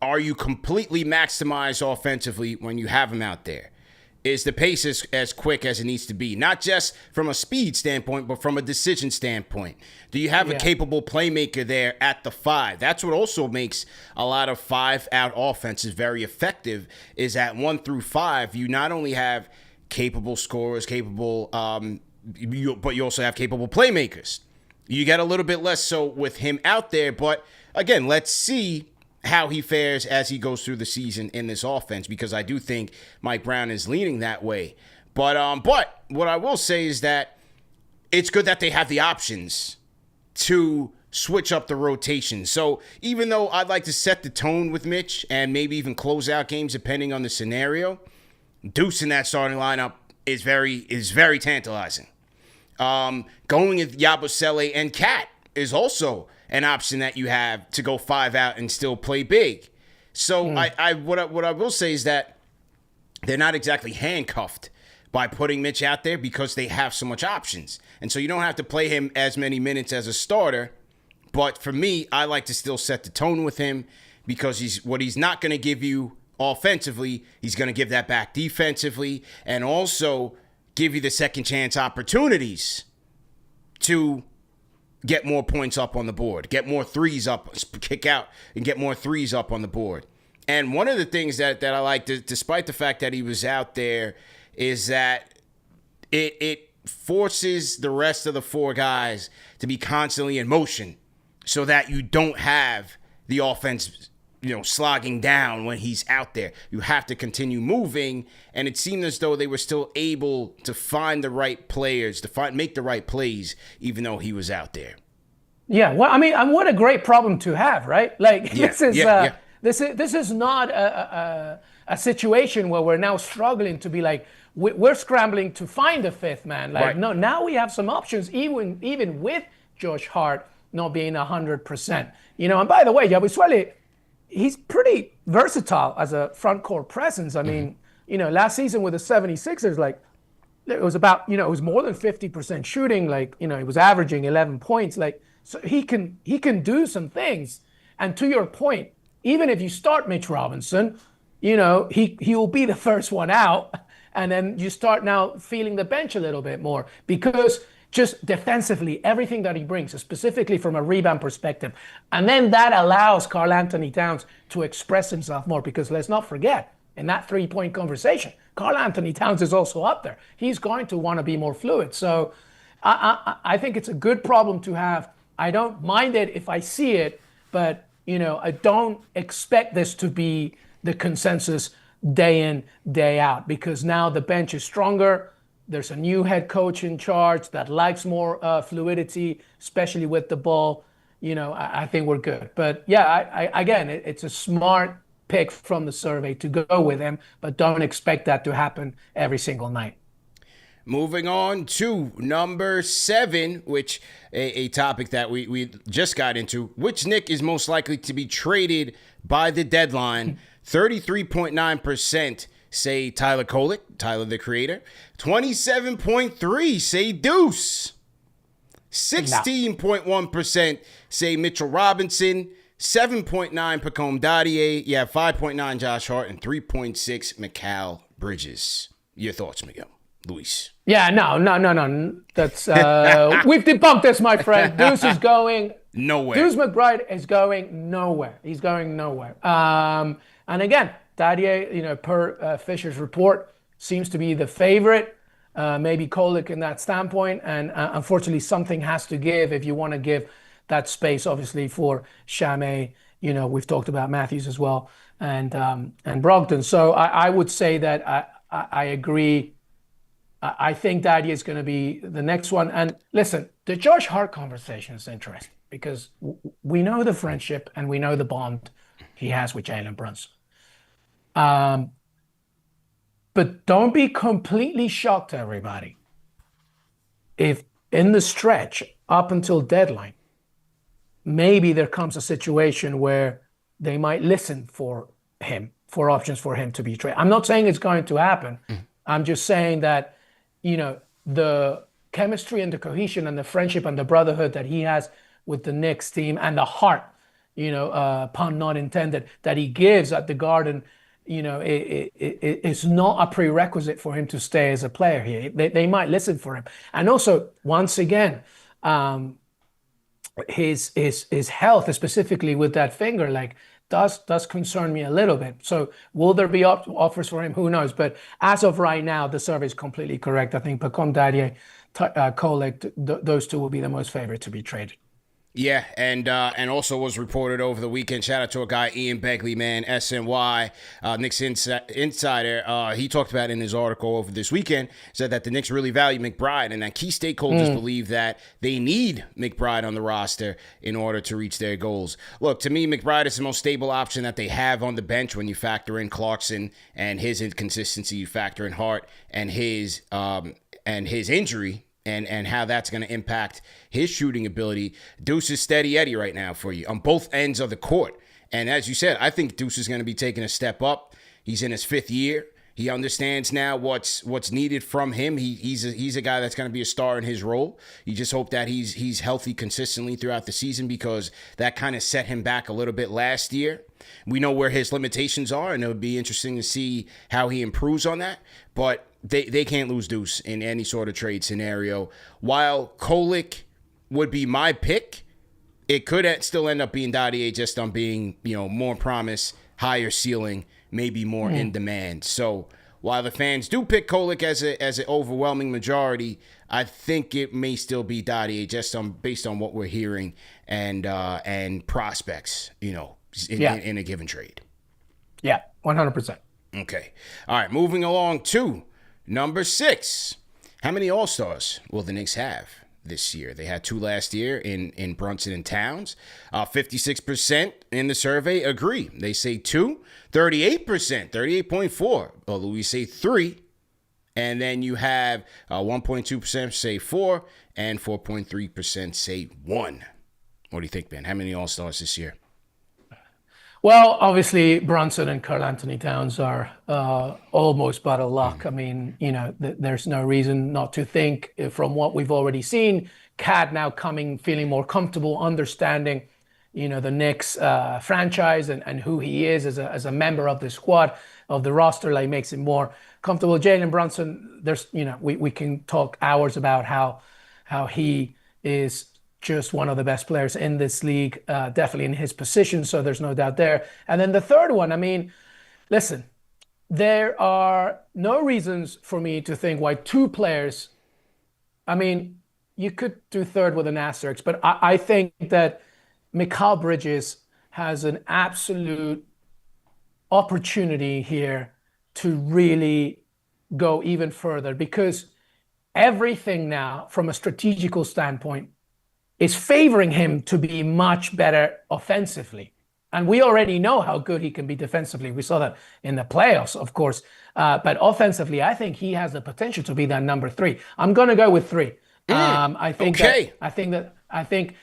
S1: are you completely maximized offensively when you have him out there? Is the pace as quick as it needs to be? Not just from a speed standpoint, but from a decision standpoint. Do you have a capable playmaker there at the 5? That's what also makes a lot of 5-out offenses very effective, is at 1 through 5, you not only have capable scorers, but you also have capable playmakers. You get a little bit less so with him out there, but again, let's see how he fares as he goes through the season in this offense, because I do think Mike Brown is leaning that way. But what I will say is that it's good that they have the options to switch up the rotation. So even though I'd like to set the tone with Mitch and maybe even close out games depending on the scenario, Deuce in that starting lineup is very tantalizing. Going with Yabuselle and Cat is also an option that you have to go 5 out and still play big. So what I will say is that they're not exactly handcuffed by putting Mitch out there because they have so much options. And so you don't have to play him as many minutes as a starter. But for me, I like to still set the tone with him, because he's not going to give you offensively, he's going to give that back defensively, and also give you the second chance opportunities to get more points up on the board, get more threes up, kick out and get more threes up on the board. And one of the things that I like, despite the fact that he was out there, is that it forces the rest of the 4 guys to be constantly in motion, so that you don't have the offense, slogging down when he's out there. You have to continue moving, and it seemed as though they were still able to find the right players, make the right plays, even though he was out there.
S2: Yeah, well, I mean, what a great problem to have, right? Like, this is not a situation where we're now struggling to be like, we're scrambling to find a 5th man. Like, no, now we have some options, even with Josh Hart not being 100%. And by the way, Yabuselle, he's pretty versatile as a front court presence. I mean, last season with the 76ers, like, it was about, it was more than 50% shooting. Like, he was averaging 11 points. Like, so he can do some things. And to your point, even if you start Mitch Robinson, he will be the first one out. And then you start now feeling the bench a little bit more, because just defensively, everything that he brings, specifically from a rebound perspective. And then that allows Karl Anthony Towns to express himself more, because let's not forget, in that 3-point conversation, Karl Anthony Towns is also up there. He's going to want to be more fluid. So I think it's a good problem to have. I don't mind it if I see it, but, I don't expect this to be the consensus day in, day out, because now the bench is stronger. There's a new head coach in charge that likes more fluidity, especially with the ball. I think we're good. But yeah, again, it's a smart pick from the survey to go with him, but don't expect that to happen every single night.
S1: Moving on to number 7, which a topic that we just got into. Which Knick is most likely to be traded by the deadline? 33.9% say Tyler Kolek, Tyler the Creator. 27.3% say Deuce. 16.1% say Mitchell Robinson. 7.9% Pacome Dadiet. 5.9% Josh Hart, and 3.6% Mikal Bridges. Your thoughts, Miguel? Luis.
S2: Yeah, no. That's we've debunked this, my friend. Deuce is going
S1: nowhere.
S2: Deuce McBride is going nowhere. He's going nowhere. And again, Dadiet, per Fisher's report, seems to be the favorite. Maybe Kolek in that standpoint, and unfortunately, something has to give if you want to give that space, obviously, for Shamet. We've talked about Mathews as well, and Brogdon. So I would say that I agree I think Dadiet is going to be the next one. And listen, the Josh Hart conversation is interesting because we know the friendship and we know the bond he has with Jalen Brunson. But don't be completely shocked, everybody, if in the stretch up until deadline, maybe there comes a situation where they might listen for him, for options for him to be traded. I'm not saying it's going to happen. I'm just saying that, the chemistry and the cohesion and the friendship and the brotherhood that he has with the Knicks team and the heart, pun not intended, that he gives at the Garden, it's not a prerequisite for him to stay as a player here. They might listen for him. And also, once again, his health, specifically with that finger, does concern me a little bit. So will there be offers for him? Who knows? But as of right now, the survey is completely correct. I think Pacome Dadiet, Kolek, those two will be the most favorite to be traded.
S1: Yeah, and also was reported over the weekend. Shout out to a guy, Ian Begley, man, SNY, Knicks Insider. He talked about in his article over this weekend, said that the Knicks really value McBride and that key stakeholders believe that they need McBride on the roster in order to reach their goals. Look, to me, McBride is the most stable option that they have on the bench when you factor in Clarkson and his inconsistency, you factor in Hart and his injury. And how that's going to impact his shooting ability. Deuce is steady Eddie right now for you on both ends of the court. And as you said, I think Deuce is going to be taking a step up. He's in his 5th year. He understands now what's needed from him. He's a guy that's going to be a star in his role. You just hope that he's healthy consistently throughout the season because that kind of set him back a little bit last year. We know where his limitations are, and it would be interesting to see how he improves on that. But they can't lose Deuce in any sort of trade scenario. While Kolek would be my pick, it could still end up being Dadiet just on being, more promise, higher ceiling, maybe more in demand. So while the fans do pick Kolek as an overwhelming majority, I think it may still be Dadiet just based on what we're hearing and prospects, in a given trade.
S2: Yeah, 100%.
S1: Okay. All right, moving along to number 6. How many All-Stars will the Knicks have this year? They had 2 last year in Brunson and Towns. 56% in the survey agree. They say 2. 38%, 38.4. Although we say 3. And then you have 1.2% say 4 and 4.3% say 1. What do you think, Ben? How many All-Stars this year?
S2: Well, obviously, Brunson and Karl Anthony Towns are almost but a lock. I mean, there's no reason not to think from what we've already seen. KAT now feeling more comfortable, understanding, the Knicks franchise and who he is as a member of the squad, of the roster, makes him more comfortable. Jalen Brunson, there's, we can talk hours about how he is just one of the best players in this league, definitely in his position, so there's no doubt there. And then the third one, listen, there are no reasons for me to think why 2 players, you could do third with an asterisk, but I think that Mikal Bridges has an absolute opportunity here to really go even further because everything now, from a strategical standpoint, is favoring him to be much better offensively. And we already know how good he can be defensively. We saw that in the playoffs, of course. But offensively, I think he has the potential to be that number 3. I'm going to go with 3. I think,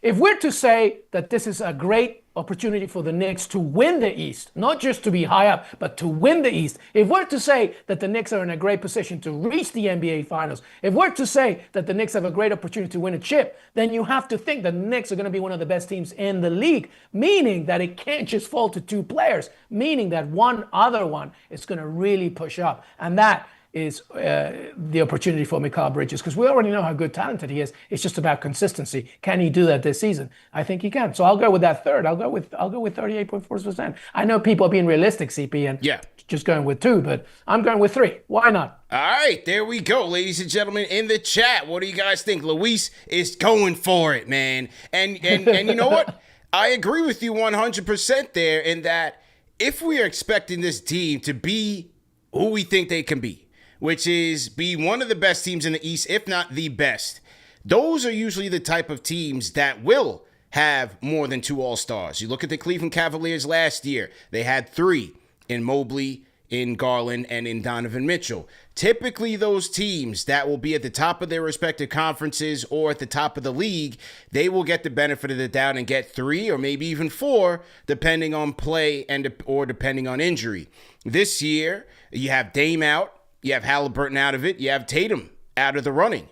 S2: if we're to say that this is a great opportunity for the Knicks to win the East, not just to be high up, but to win the East. If we're to say that the Knicks are in a great position to reach the NBA Finals, if we're to say that the Knicks have a great opportunity to win a chip, then you have to think that the Knicks are going to be one of the best teams in the league, meaning that it can't just fall to 2 players, meaning that one other one is going to really push up. And that is the opportunity for Mikal Bridges, because we already know how good talented he is. It's just about consistency. Can he do that this season? I think he can. So I'll go with that third. I'll go with 38.4%. I know people are being realistic, CP, and just going with 2, but I'm going with 3. Why not?
S1: All right, there we go, ladies and gentlemen in the chat. What do you guys think? Luis is going for it, man. And you know what? I agree with you 100% there in that if we are expecting this team to be who we think they can be, which is be one of the best teams in the East, if not the best. Those are usually the type of teams that will have more than 2 All-Stars. You look at the Cleveland Cavaliers last year. They had 3 in Mobley, in Garland, and in Donovan Mitchell. Typically, those teams that will be at the top of their respective conferences or at the top of the league, they will get the benefit of the doubt and get 3 or maybe even 4, depending on play or depending on injury. This year, you have Dame out, you have Halliburton out of it, you have Tatum out of the running.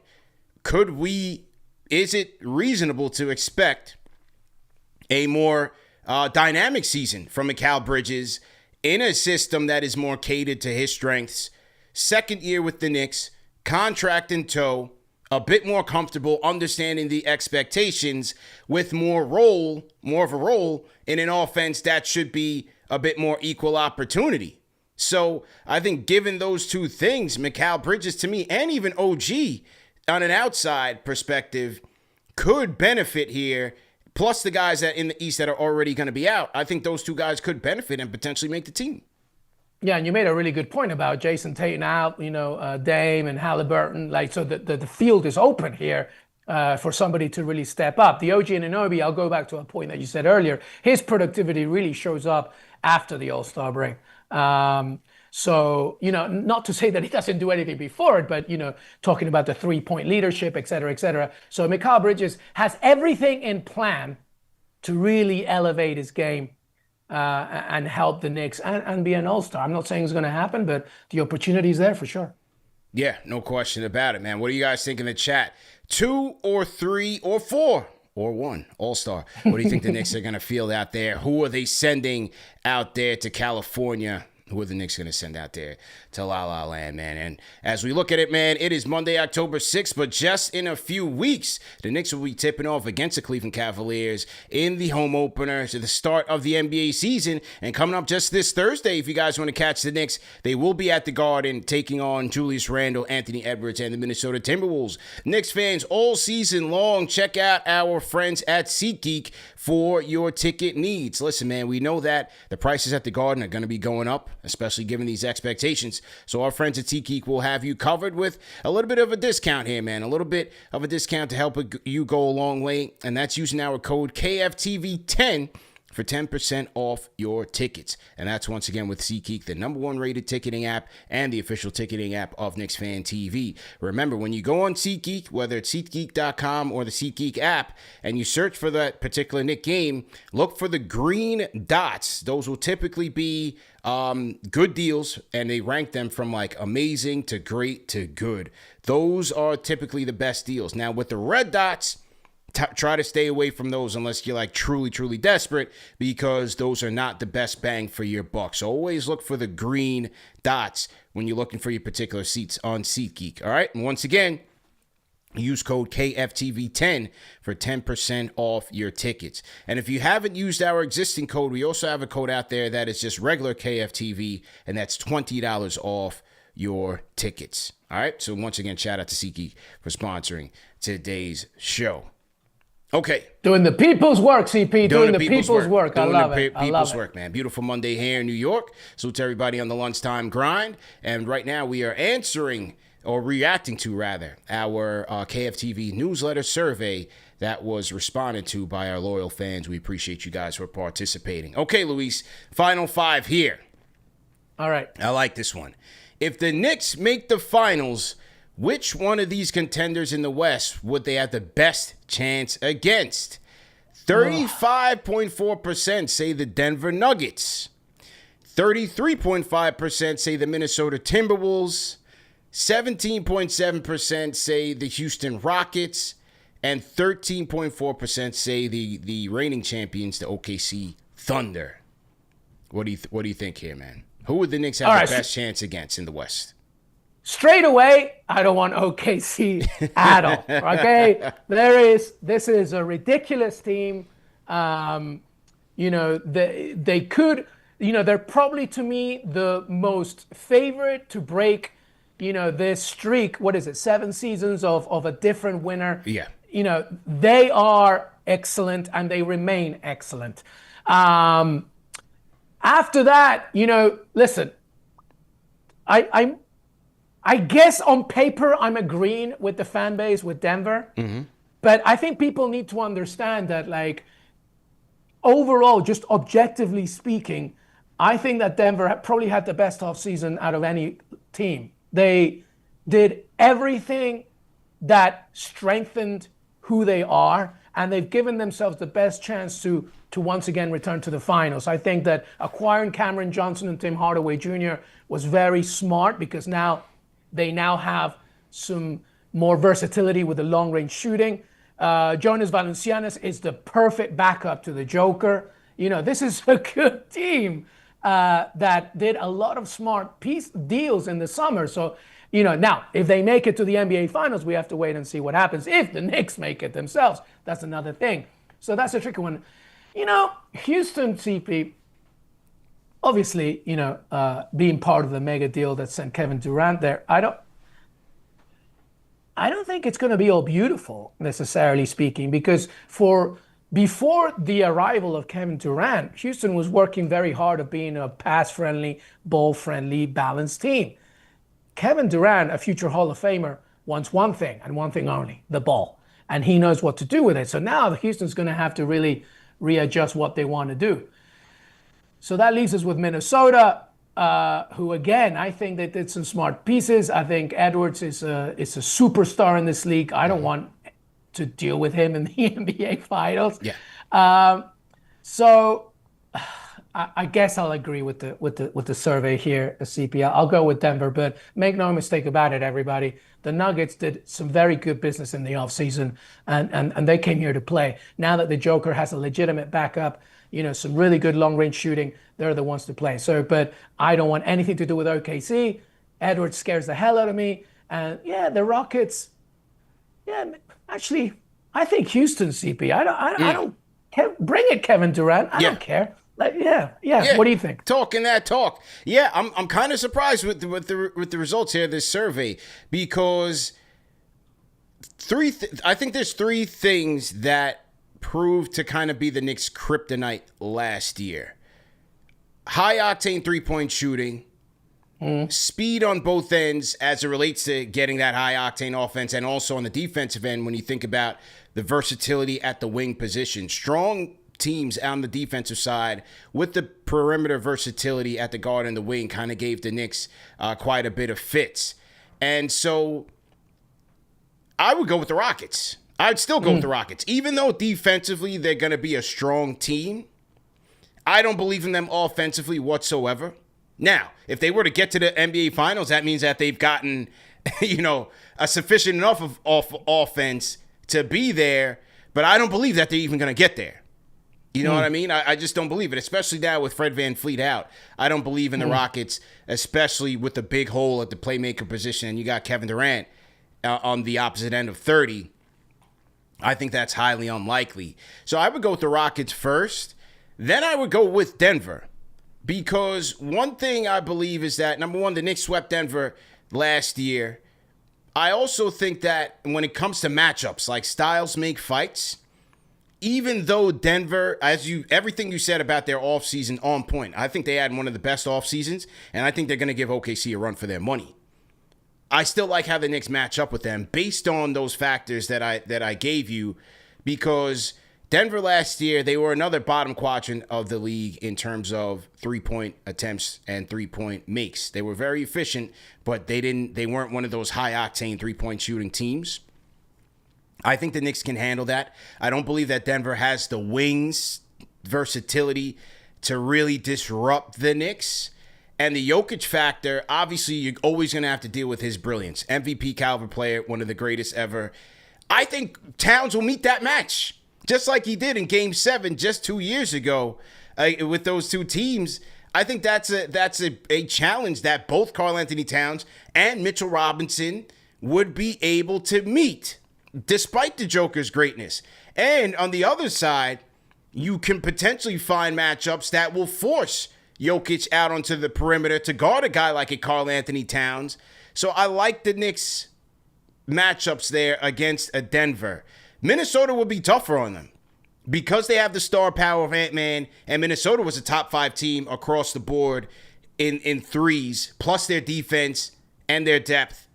S1: Is it reasonable to expect a more dynamic season from Mikal Bridges in a system that is more catered to his strengths? Second year with the Knicks, contract in tow, a bit more comfortable, understanding the expectations with more of a role in an offense that should be a bit more equal opportunity. So I think given those 2 things, Mikal Bridges to me, and even OG on an outside perspective, could benefit here. Plus the guys that in the East that are already going to be out, I think those 2 guys could benefit and potentially make the team.
S2: Yeah, and you made a really good point about Jason Tatum out, Dame and Halliburton. So the field is open here for somebody to really step up. The OG Anunoby, I'll go back to a point that you said earlier. His productivity really shows up after the All-Star break. So, not to say that he doesn't do anything before it, but, talking about the 3-point leadership, et cetera, et cetera. So Mikal Bridges has everything in plan to really elevate his game and help the Knicks and be an All-Star. I'm not saying it's going to happen, but the opportunity is there for sure.
S1: Yeah, no question about it, man. What do you guys think in the chat? 2 or 3 or 4 or 1 All-Star? What do you think the Knicks are going to field out there? Who are they sending out there to California? Who are the Knicks going to send out there to La La Land, man? And as we look at it, man, it is Monday, October 6th, but just in a few weeks, the Knicks will be tipping off against the Cleveland Cavaliers in the home opener to the start of the NBA season. And coming up just this Thursday, if you guys want to catch the Knicks, they will be at the Garden taking on Julius Randle, Anthony Edwards, and the Minnesota Timberwolves. Knicks fans all season long, check out our friends at SeatGeek for your ticket needs. Listen, man, we know that the prices at the Garden are going to be going up, especially given these expectations. So our friends at SeatGeek will have you covered with a little bit of a discount here, man. A little bit of a discount to help you go a long way. And that's using our code KFTV10 for 10% off your tickets. And that's once again with SeatGeek, the #1 rated ticketing app and the official ticketing app of KnicksFanTV. Remember, when you go on SeatGeek, whether it's SeatGeek.com or the SeatGeek app, and you search for that particular Knick game, look for the green dots. Those will typically be good deals, and they rank them from like amazing to great to good. Those are typically the best deals. Now with the red dots, try to stay away from those unless you're like truly, truly desperate, because those are not the best bang for your buck. So always look for the green dots when you're looking for your particular seats on SeatGeek. All right. And once again, use code KFTV10 for 10% off your tickets. And if you haven't used our existing code, we also have a code out there that is just regular KFTV, and that's $20 off your tickets. All right. So once again, shout out to SeatGeek for sponsoring today's show. Okay.
S2: Doing the people's work, CP. Doing the people's work. I love it.
S1: People's work, man. Beautiful Monday here in New York. Salute to everybody on the lunchtime grind. And right now we are answering, or reacting to rather, our KFTV newsletter survey that was responded to by our loyal fans. We appreciate you guys for participating. Okay, Luis, final 5 here.
S2: All right.
S1: I like this one. If the Knicks make the finals, which one of these contenders in the West would they have the best chance against? 35.4% say the Denver Nuggets. 33.5% say the Minnesota Timberwolves. 17.7% say the Houston Rockets. And 13.4% say the reigning champions, the OKC Thunder. What do you think here, man? Who would the Knicks have the best chance against in the West?
S2: Straight away, I don't want OKC at all. Okay, this is a ridiculous team. They could, they're probably to me the most favorite to break, this streak. What is it? 7 seasons of a different winner.
S1: Yeah.
S2: They are excellent and they remain excellent. After that, listen, I guess on paper, I'm agreeing with the fan base with Denver. Mm-hmm. But I think people need to understand that, like, overall, just objectively speaking, I think that Denver probably had the best offseason out of any team. They did everything that strengthened who they are, and they've given themselves the best chance to once again return to the finals. I think that acquiring Cameron Johnson and Tim Hardaway Jr. was very smart, because they now have some more versatility with the long-range shooting. Jonas Valanciunas is the perfect backup to the Joker. This is a good team that did a lot of smart deals in the summer. So, now, if they make it to the NBA Finals, we have to wait and see what happens. If the Knicks make it themselves, that's another thing. So that's a tricky one. Houston, CP, obviously, being part of the mega deal that sent Kevin Durant there, I don't think it's going to be all beautiful, necessarily speaking, because before the arrival of Kevin Durant, Houston was working very hard at being a pass-friendly, ball-friendly, balanced team. Kevin Durant, a future Hall of Famer, wants one thing and one thing only, the ball. And he knows what to do with it. So now Houston's going to have to really readjust what they want to do. So that leaves us with Minnesota, who, again, I think they did some smart pieces. I think Edwards is a superstar in this league. I don't want to deal with him in the NBA Finals.
S1: Yeah.
S2: So I guess I'll agree with the survey here, CP. I'll go with Denver, but make no mistake about it, everybody. The Nuggets did some very good business in the offseason, and they came here to play. Now that the Joker has a legitimate backup, some really good long-range shooting, they're the ones to play. So, but I don't want anything to do with OKC. Edwards scares the hell out of me. And yeah, the Rockets, actually, I think Houston, CP. I don't bring it, Kevin Durant. I don't care. Yeah. What do you think?
S1: Talking that talk. Yeah, I'm kind of surprised with the results here of this survey, because I think there's three things that proved to kind of be the Knicks' kryptonite last year. High octane 3-point shooting, speed on both ends as it relates to getting that high octane offense, and also on the defensive end when you think about the versatility at the wing position. Strong teams on the defensive side with the perimeter versatility at the guard and the wing kind of gave the Knicks quite a bit of fits. And so I would go with the Rockets. I'd still go with the Rockets. Even though defensively they're going to be a strong team, I don't believe in them offensively whatsoever. Now, if they were to get to the NBA Finals, that means that they've gotten, a sufficient enough of offense to be there, but I don't believe that they're even going to get there. You know what I mean? I just don't believe it, especially now with Fred VanVleet out. I don't believe in the Rockets, especially with the big hole at the playmaker position, and you got Kevin Durant on the opposite end of 30. I think that's highly unlikely. So I would go with the Rockets first. Then I would go with Denver, because one thing I believe is that, number one, the Knicks swept Denver last year. I also think that when it comes to matchups, like styles make fights, even though Denver, everything you said about their offseason on point, I think they had one of the best offseasons, and I think they're going to give OKC a run for their money. I still like how the Knicks match up with them based on those factors that I gave you, because Denver last year, they were another bottom quadrant of the league in terms of 3-point attempts and 3-point makes. They were very efficient, but they weren't one of those high-octane 3-point shooting teams. I think the Knicks can handle that. I don't believe that Denver has the wings versatility to really disrupt the Knicks. And the Jokic factor, obviously, you're always going to have to deal with his brilliance. MVP caliber player, one of the greatest ever. I think Towns will meet that match, just like he did in Game 7 just 2 years ago with those two teams. I think that's a challenge that both Karl-Anthony Towns and Mitchell Robinson would be able to meet, despite the Joker's greatness. And on the other side, you can potentially find matchups that will force Jokic out onto the perimeter to guard a guy like a Karl-Anthony Towns. So I like the Knicks matchups there against a Denver. Minnesota will be tougher on them because they have the star power of Ant-Man, and Minnesota was a top 5 team across the board in threes, plus their defense and their depth,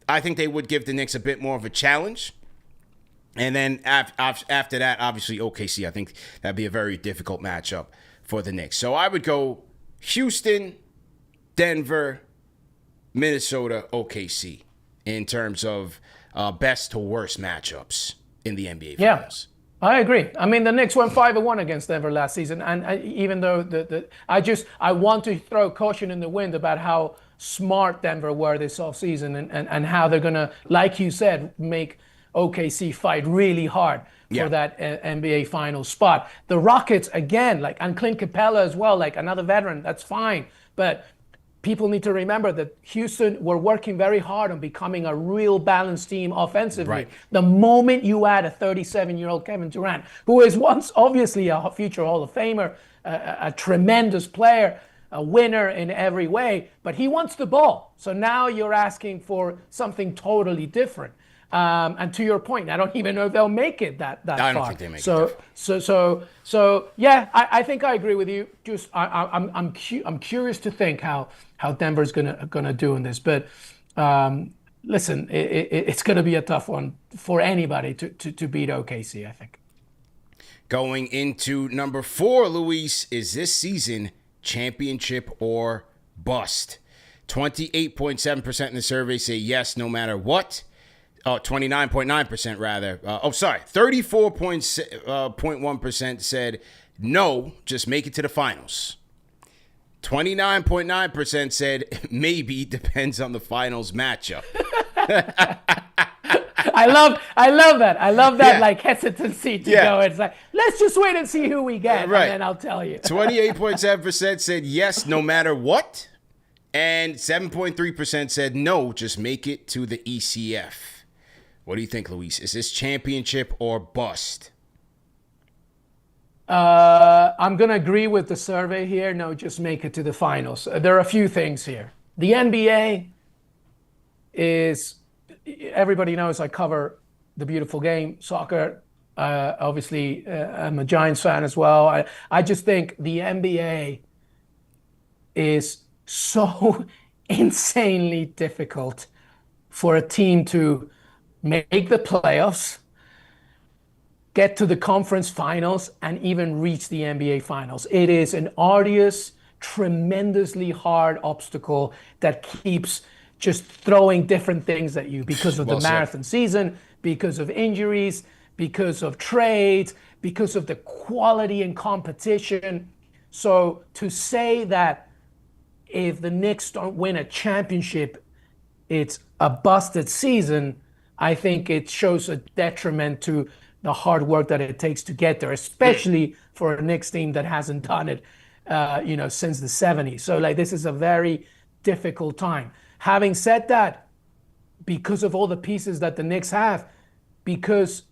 S1: I think they would give the Knicks a bit more of a challenge. And then after that, obviously OKC, I think that'd be a very difficult matchup for the Knicks. So I would go Houston, Denver, Minnesota, OKC in terms of best to worst matchups in the NBA Finals.
S2: I agree. I mean, the Knicks went 5-1 against Denver last season, and even though I want to throw caution in the wind about how smart Denver were this offseason and how they're gonna, like you said, make OKC fight really hard for that NBA Finals spot. The Rockets again, and Clint Capella as well, another veteran. That's fine, but people need to remember that Houston were working very hard on becoming a real balanced team offensively.
S1: Right.
S2: The moment you add a 37-year-old Kevin Durant, who is once obviously a future Hall of Famer, a tremendous player, a winner in every way, but he wants the ball. So now you're asking for something totally different. And to your point, I don't even know if they'll make it that far.
S1: I don't think they make it.
S2: So yeah, I think I agree with you. Just I'm curious to think how Denver's gonna do in this. But listen, it's gonna be a tough one for anybody to beat OKC, I think.
S1: Going into number 4, Luis, is this season championship or bust? 28.7% in the survey say yes, no matter what. 29.9% rather. 34.1% said no, just make it to the finals. 29.9% said maybe, depends on the finals matchup.
S2: I love that. I love that hesitancy to go. It's like, let's just wait and see who we get, and then I'll tell you.
S1: 28.7% said yes, no matter what. And 7.3% said no, just make it to the ECF. What do you think, Luis? Is this championship or bust?
S2: I'm going to agree with the survey here. No, just make it to the finals. There are a few things here. The NBA is, everybody knows I cover the beautiful game, soccer. Obviously, I'm a Giants fan as well. I just think the NBA is so insanely difficult for a team to make the playoffs, get to the conference finals, and even reach the NBA finals. It is an arduous, tremendously hard obstacle that keeps just throwing different things at you because of the marathon season, because of injuries, because of trades, because of the quality and competition. So to say that if the Knicks don't win a championship, it's a busted season, I think it shows a detriment to the hard work that it takes to get there, especially for a Knicks team that hasn't done it, since the 70s. So this is a very difficult time. Having said that, because of all the pieces that the Knicks have, because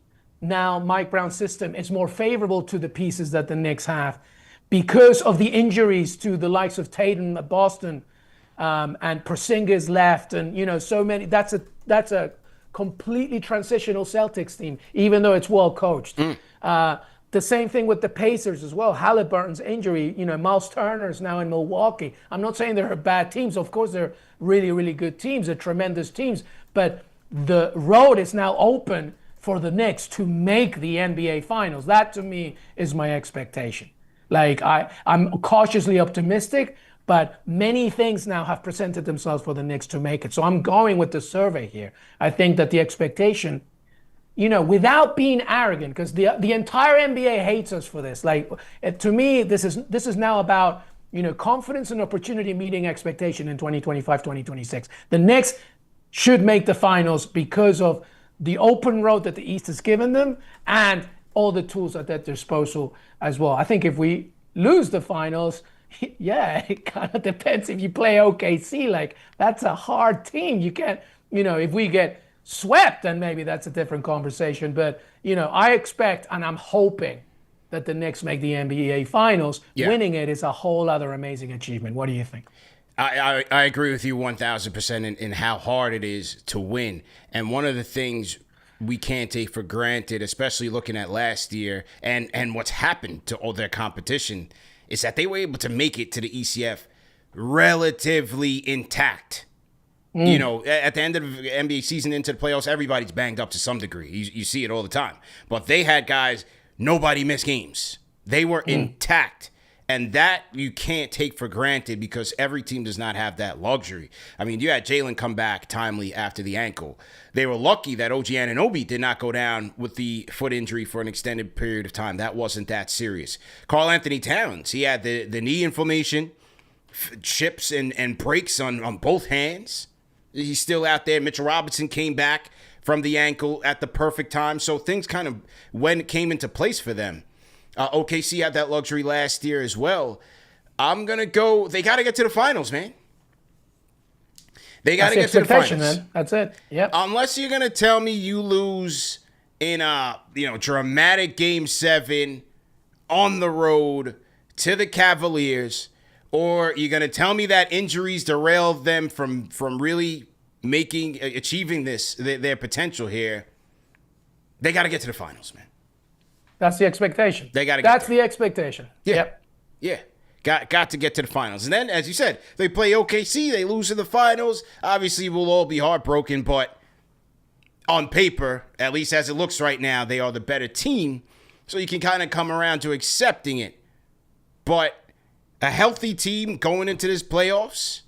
S2: now Mike Brown's system is more favorable to the pieces that the Knicks have, because of the injuries to the likes of Tatum at Boston, and Porzingis left, and so many. That's a completely transitional Celtics team, even though it's well coached. The same thing with the Pacers as well. Halliburton's injury, Miles Turner's now in Milwaukee. I'm not saying they're bad teams. Of course, they're really, really good teams. They're tremendous teams. But the road is now open for the Knicks to make the NBA Finals. That, to me, is my expectation. I'm cautiously optimistic, but many things now have presented themselves for the Knicks to make it. So I'm going with the survey here. I think that the expectation, without being arrogant, because the entire NBA hates us for this. To me, this is now about, confidence and opportunity meeting expectation in 2025, 2026. The Knicks should make the finals because of the open road that the East has given them and all the tools at their disposal as well. I think if we lose the finals, it kind of depends if you play OKC. That's a hard team. You can't, if we get swept, then maybe that's a different conversation. But, I expect and I'm hoping that the Knicks make the NBA Finals. Yeah. Winning it is a whole other amazing achievement. What do you think?
S1: I agree with you 1,000% in how hard it is to win. And one of the things we can't take for granted, especially looking at last year and what's happened to all their competition, is that they were able to make it to the ECF relatively intact. You know, at the end of the NBA season into the playoffs, everybody's banged up to some degree. You see it all the time. But they had guys, nobody missed games. They were intact. And that you can't take for granted because every team does not have that luxury. I mean, you had Jalen come back timely after the ankle. They were lucky that OG Anunoby did not go down with the foot injury for an extended period of time. That wasn't that serious. Karl Anthony Towns, he had the knee inflammation, chips and breaks on both hands. He's still out there. Mitchell Robinson came back from the ankle at the perfect time. So things kind of came into place for them. OKC had that luxury last year as well. I'm going to go. They got to get to the finals, man. They got to get to the finals. Man.
S2: That's it. Yep.
S1: Unless you're going to tell me you lose in a dramatic Game 7 on the road to the Cavaliers, or you're going to tell me that injuries derailed them from really achieving their potential here. They got to get to the finals, man.
S2: That's the expectation.
S1: They got to.
S2: That's the expectation.
S1: Yeah.
S2: Yep.
S1: Yeah. Got to get to the finals. And then, as you said, they play OKC. They lose in the finals. Obviously, we'll all be heartbroken. But on paper, at least as it looks right now, they are the better team. So you can kind of come around to accepting it. But a healthy team going into this playoffs,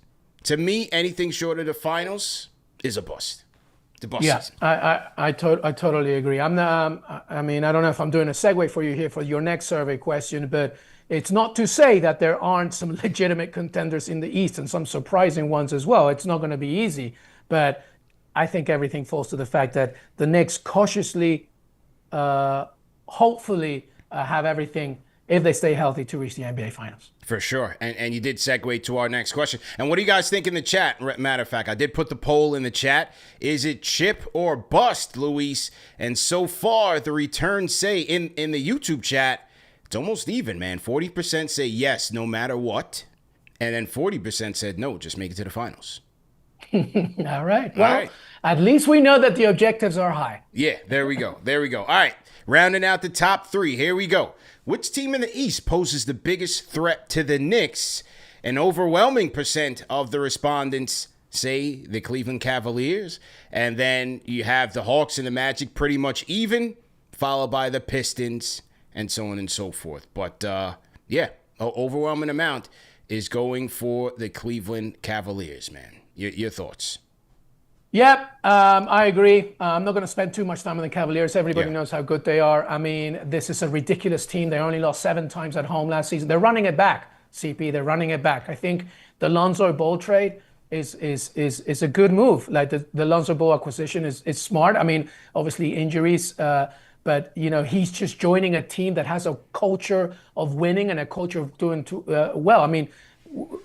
S1: to me, anything short of the finals is a bust.
S2: Yeah, I totally agree. I mean, I don't know if I'm doing a segue for you here for your next survey question, but it's not to say that there aren't some legitimate contenders in the East and some surprising ones as well. It's not going to be easy, but I think everything falls to the fact that the Knicks cautiously, hopefully, have everything, if they stay healthy, to reach the NBA Finals.
S1: For sure. And you did segue to our next question. And what do you guys think in the chat? Matter of fact, I did put the poll in the chat. Is it chip or bust, Luis? And so far, the returns say in the YouTube chat, it's almost even, man. 40% say yes, no matter what. And then 40% said no, just make it to the finals.
S2: All right. Well, at least we know that the objectives are high.
S1: Yeah, there we go. All right. Rounding out the top 3. Here we go. Which team in the East poses the biggest threat to the Knicks? An overwhelming percent of the respondents say the Cleveland Cavaliers. And then you have the Hawks and the Magic pretty much even, followed by the Pistons and so on and so forth. But, overwhelming amount is going for the Cleveland Cavaliers, man. Your thoughts?
S2: Yep, I agree. I'm not going to spend too much time on the Cavaliers. Everybody knows how good they are. I mean, this is a ridiculous team. They only lost 7 times at home last season. They're running it back, CP. They're running it back. I think the Lonzo Ball trade is a good move. Like the Lonzo Ball acquisition is smart. I mean, obviously injuries, but he's just joining a team that has a culture of winning and a culture of doing well. I mean,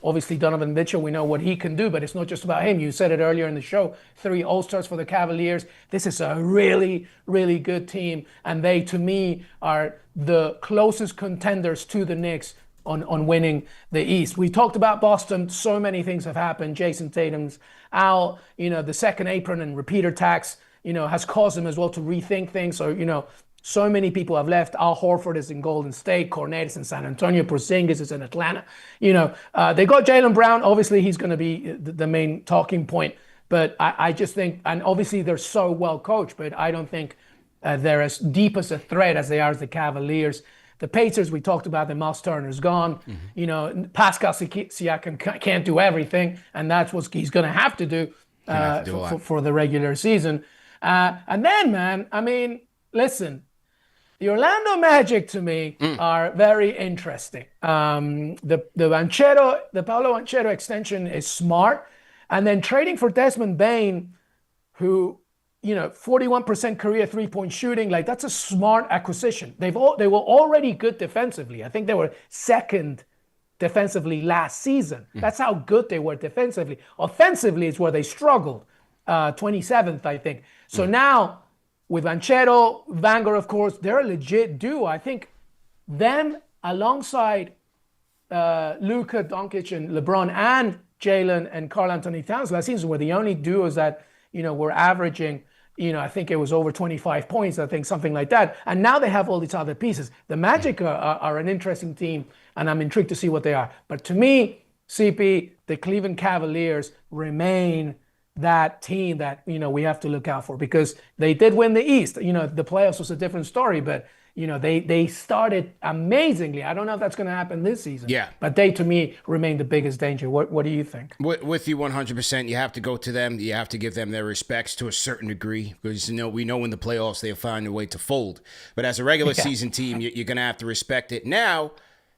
S2: obviously Donovan Mitchell, we know what he can do, but it's not just about him. You said it earlier in the show, 3 All-Stars for the Cavaliers. This is a really, really good team. And they, to me, are the closest contenders to the Knicks on winning the East. We talked about Boston. So many things have happened. Jason Tatum's out. The second apron and repeater tax, has caused them as well to rethink things. So, so many people have left. Al Horford is in Golden State. Kornet is in San Antonio. Porzingis is in Atlanta. They got Jalen Brown. Obviously, he's going to be the main talking point. But I just think, and obviously they're so well coached, but I don't think they're as deep as a threat as they are as the Cavaliers. The Pacers, we talked about them. Miles Turner's gone. Mm-hmm. Pascal Siakam can't do everything, and that's what he's going to have to do for the regular season. And then, man, I mean, listen. The Orlando Magic, to me, are very interesting. The Paolo Banchero extension is smart. And then trading for Desmond Bane, who, 41% career three-point shooting, like that's a smart acquisition. They were already good defensively. I think they were second defensively last season. That's how good they were defensively. Offensively is where they struggled, 27th, I think. So now, with Banchero, Vanguard, of course, they're a legit duo. I think them alongside Luka Doncic and LeBron and Jalen and Karl Anthony Towns last season were the only duos that, were averaging, I think it was over 25 points, I think, something like that. And now they have all these other pieces. The Magic are an interesting team, and I'm intrigued to see what they are. But to me, CP, the Cleveland Cavaliers remain that team that, we have to look out for, because they did win the East. The playoffs was a different story, but they started amazingly. I don't know if that's going to happen this season.
S1: Yeah.
S2: But they, to me, remain the biggest danger. What do you think?
S1: With you 100%. You have to go to them. You have to give them their respects to a certain degree, because we know in the playoffs they'll find a way to fold. But as a regular season team, you're going to have to respect it. Now,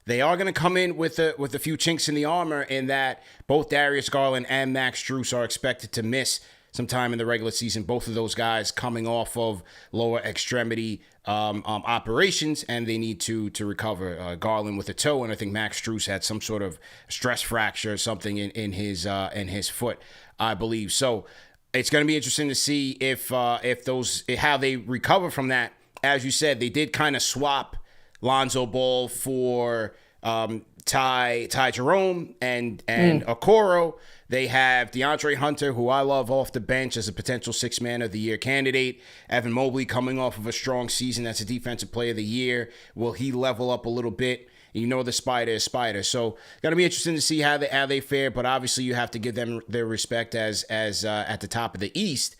S1: they are going to come in with a few chinks in the armor, in that both Darius Garland and Max Strus are expected to miss some time in the regular season. Both of those guys coming off of lower extremity operations, and they need to recover. Garland with a toe, and I think Max Strus had some sort of stress fracture or something in his foot, I believe. So it's going to be interesting to see if how they recover from that. As you said, they did kind of swap Lonzo Ball for Ty Jerome and Okoro. They have DeAndre Hunter, who I love off the bench as a potential Sixth Man of the Year candidate. Evan Mobley coming off of a strong season as a Defensive Player of the Year. Will he level up a little bit? The Spider is Spider. So going to be interesting to see how they fare, but obviously you have to give them their respect as at the top of the East.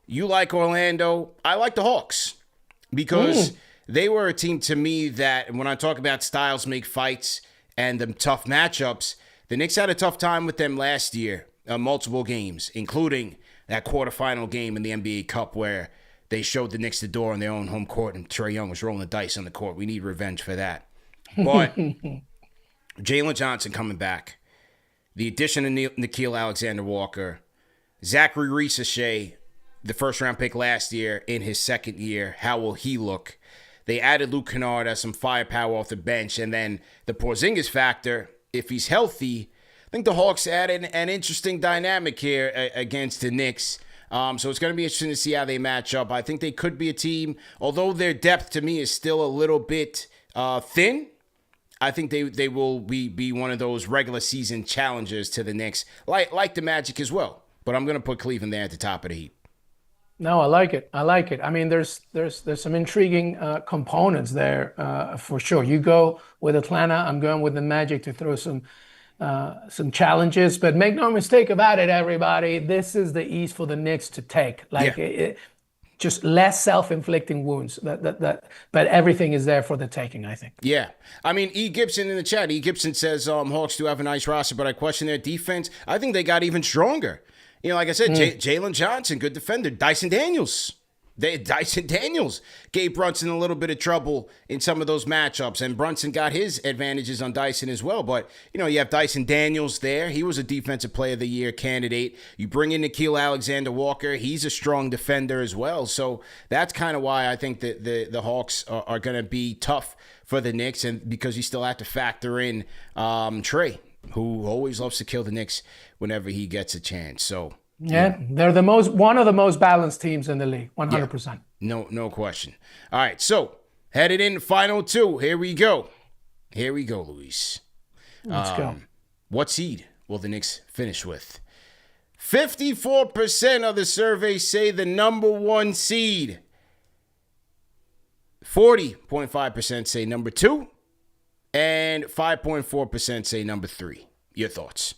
S1: You like Orlando. I like the Hawks, because they were a team to me that, when I talk about styles make fights and the tough matchups, the Knicks had a tough time with them last year, multiple games, including that quarterfinal game in the NBA Cup where they showed the Knicks the door on their own home court, and Trae Young was rolling the dice on the court. We need revenge for that. But Jalen Johnson coming back, the addition of Nickeil Alexander-Walker, Zachary Risacher, the first-round pick last year, in his second year, how will he look? They added Luke Kennard as some firepower off the bench, and then the Porzingis factor, if he's healthy. I think the Hawks added an interesting dynamic here against the Knicks. So it's going to be interesting to see how they match up. I think they could be a team, although their depth to me is still a little bit thin. I think they will be one of those regular season challengers to the Knicks, like the Magic as well. But I'm going to put Cleveland there at the top of the heap.
S2: No, I like it. I mean, there's some intriguing components there for sure. You go with Atlanta. I'm going with the Magic to throw some challenges. But make no mistake about it, everybody. This is the East for the Knicks to take. Just less self-inflicting wounds. But everything is there for the taking, I think. Yeah.
S1: I mean, E. Gibson in the chat. E. Gibson says Hawks do have a nice roster, but I question their defense. I think they got even stronger. Like I said, Jalen Johnson, good defender. Dyson Daniels gave Brunson a little bit of trouble in some of those matchups, and Brunson got his advantages on Dyson as well. But, you have Dyson Daniels there. He was a Defensive Player of the Year candidate. You bring in Nickeil Alexander-Walker. He's a strong defender as well. So that's kind of why I think that the Hawks are going to be tough for the Knicks, and because you still have to factor in Trae, who always loves to kill the Knicks whenever he gets a chance. So
S2: they're one of the most balanced teams in the league, 100%.
S1: Yeah, no question. All right, so headed in final two. Here we go, Luis.
S2: Let's go.
S1: What seed will the Knicks finish with? 54% of the survey say the number one seed. 40.5% say number two. And 5.4% say number three. Your thoughts?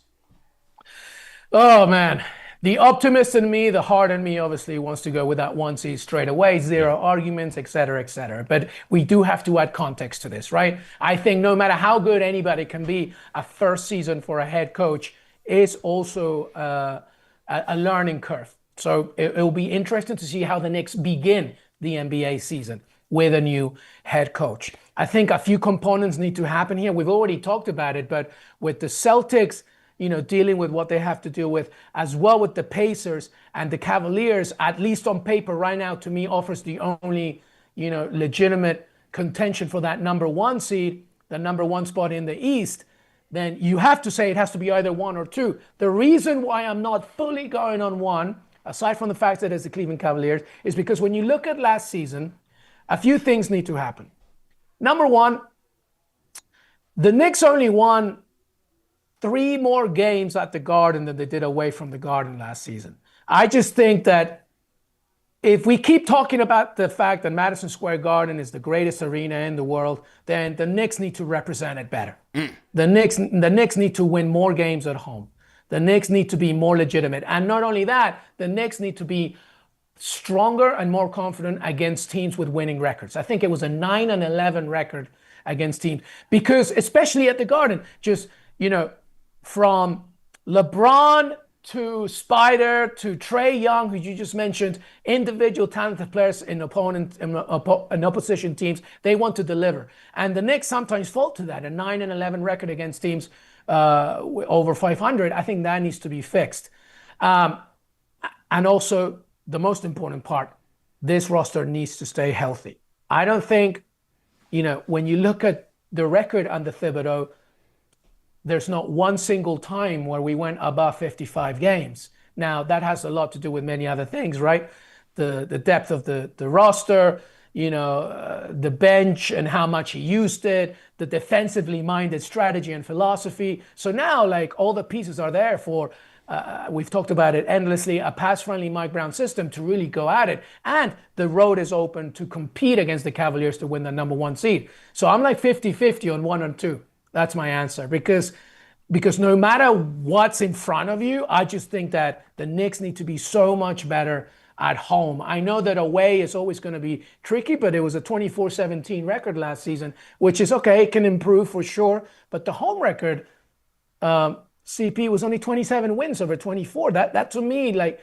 S2: Oh, man. The optimist in me, the heart in me, obviously wants to go with that one seed straight away. Zero arguments, et cetera, et cetera. But we do have to add context to this, right? I think no matter how good anybody can be, a first season for a head coach is also a learning curve. So it will be interesting to see how the Knicks begin the NBA season with a new head coach. I think a few components need to happen here. We've already talked about it, but with the Celtics, dealing with what they have to deal with, as well with the Pacers and the Cavaliers, at least on paper right now, to me, offers the only, legitimate contention for that number one seed, the number one spot in the East, then you have to say it has to be either one or two. The reason why I'm not fully going on one, aside from the fact that it's the Cleveland Cavaliers, is because when you look at last season, a few things need to happen. Number one, the Knicks only won 3 more games at the Garden than they did away from the Garden last season. I just think that if we keep talking about the fact that Madison Square Garden is the greatest arena in the world, then the Knicks need to represent it better. The Knicks need to win more games at home. The Knicks need to be more legitimate. And not only that, the Knicks need to be stronger and more confident against teams with winning records. I think it was a 9-11 record against teams, because especially at the Garden, just, from LeBron to Spider to Trae Young, who you just mentioned, individual talented players in opposition teams, they want to deliver. And the Knicks sometimes fall to that. A 9-11 record against teams over 500, I think that needs to be fixed. And also, the most important part, this roster needs to stay healthy. I don't think, when you look at the record under Thibodeau, there's not one single time where we went above 55 games. Now, that has a lot to do with many other things, right? The depth of the roster, the bench and how much he used it, the defensively minded strategy and philosophy. So now, all the pieces are there for, we've talked about it endlessly, a pass-friendly Mike Brown system to really go at it. And the road is open to compete against the Cavaliers to win the number 1 seed. So I'm 50-50 on 1 and 2. That's my answer. Because no matter what's in front of you, I just think that the Knicks need to be so much better at home. I know that away is always going to be tricky, but it was a 24-17 record last season, which is okay. It can improve for sure. But the home record, CP, was only 27 wins over 24. That to me,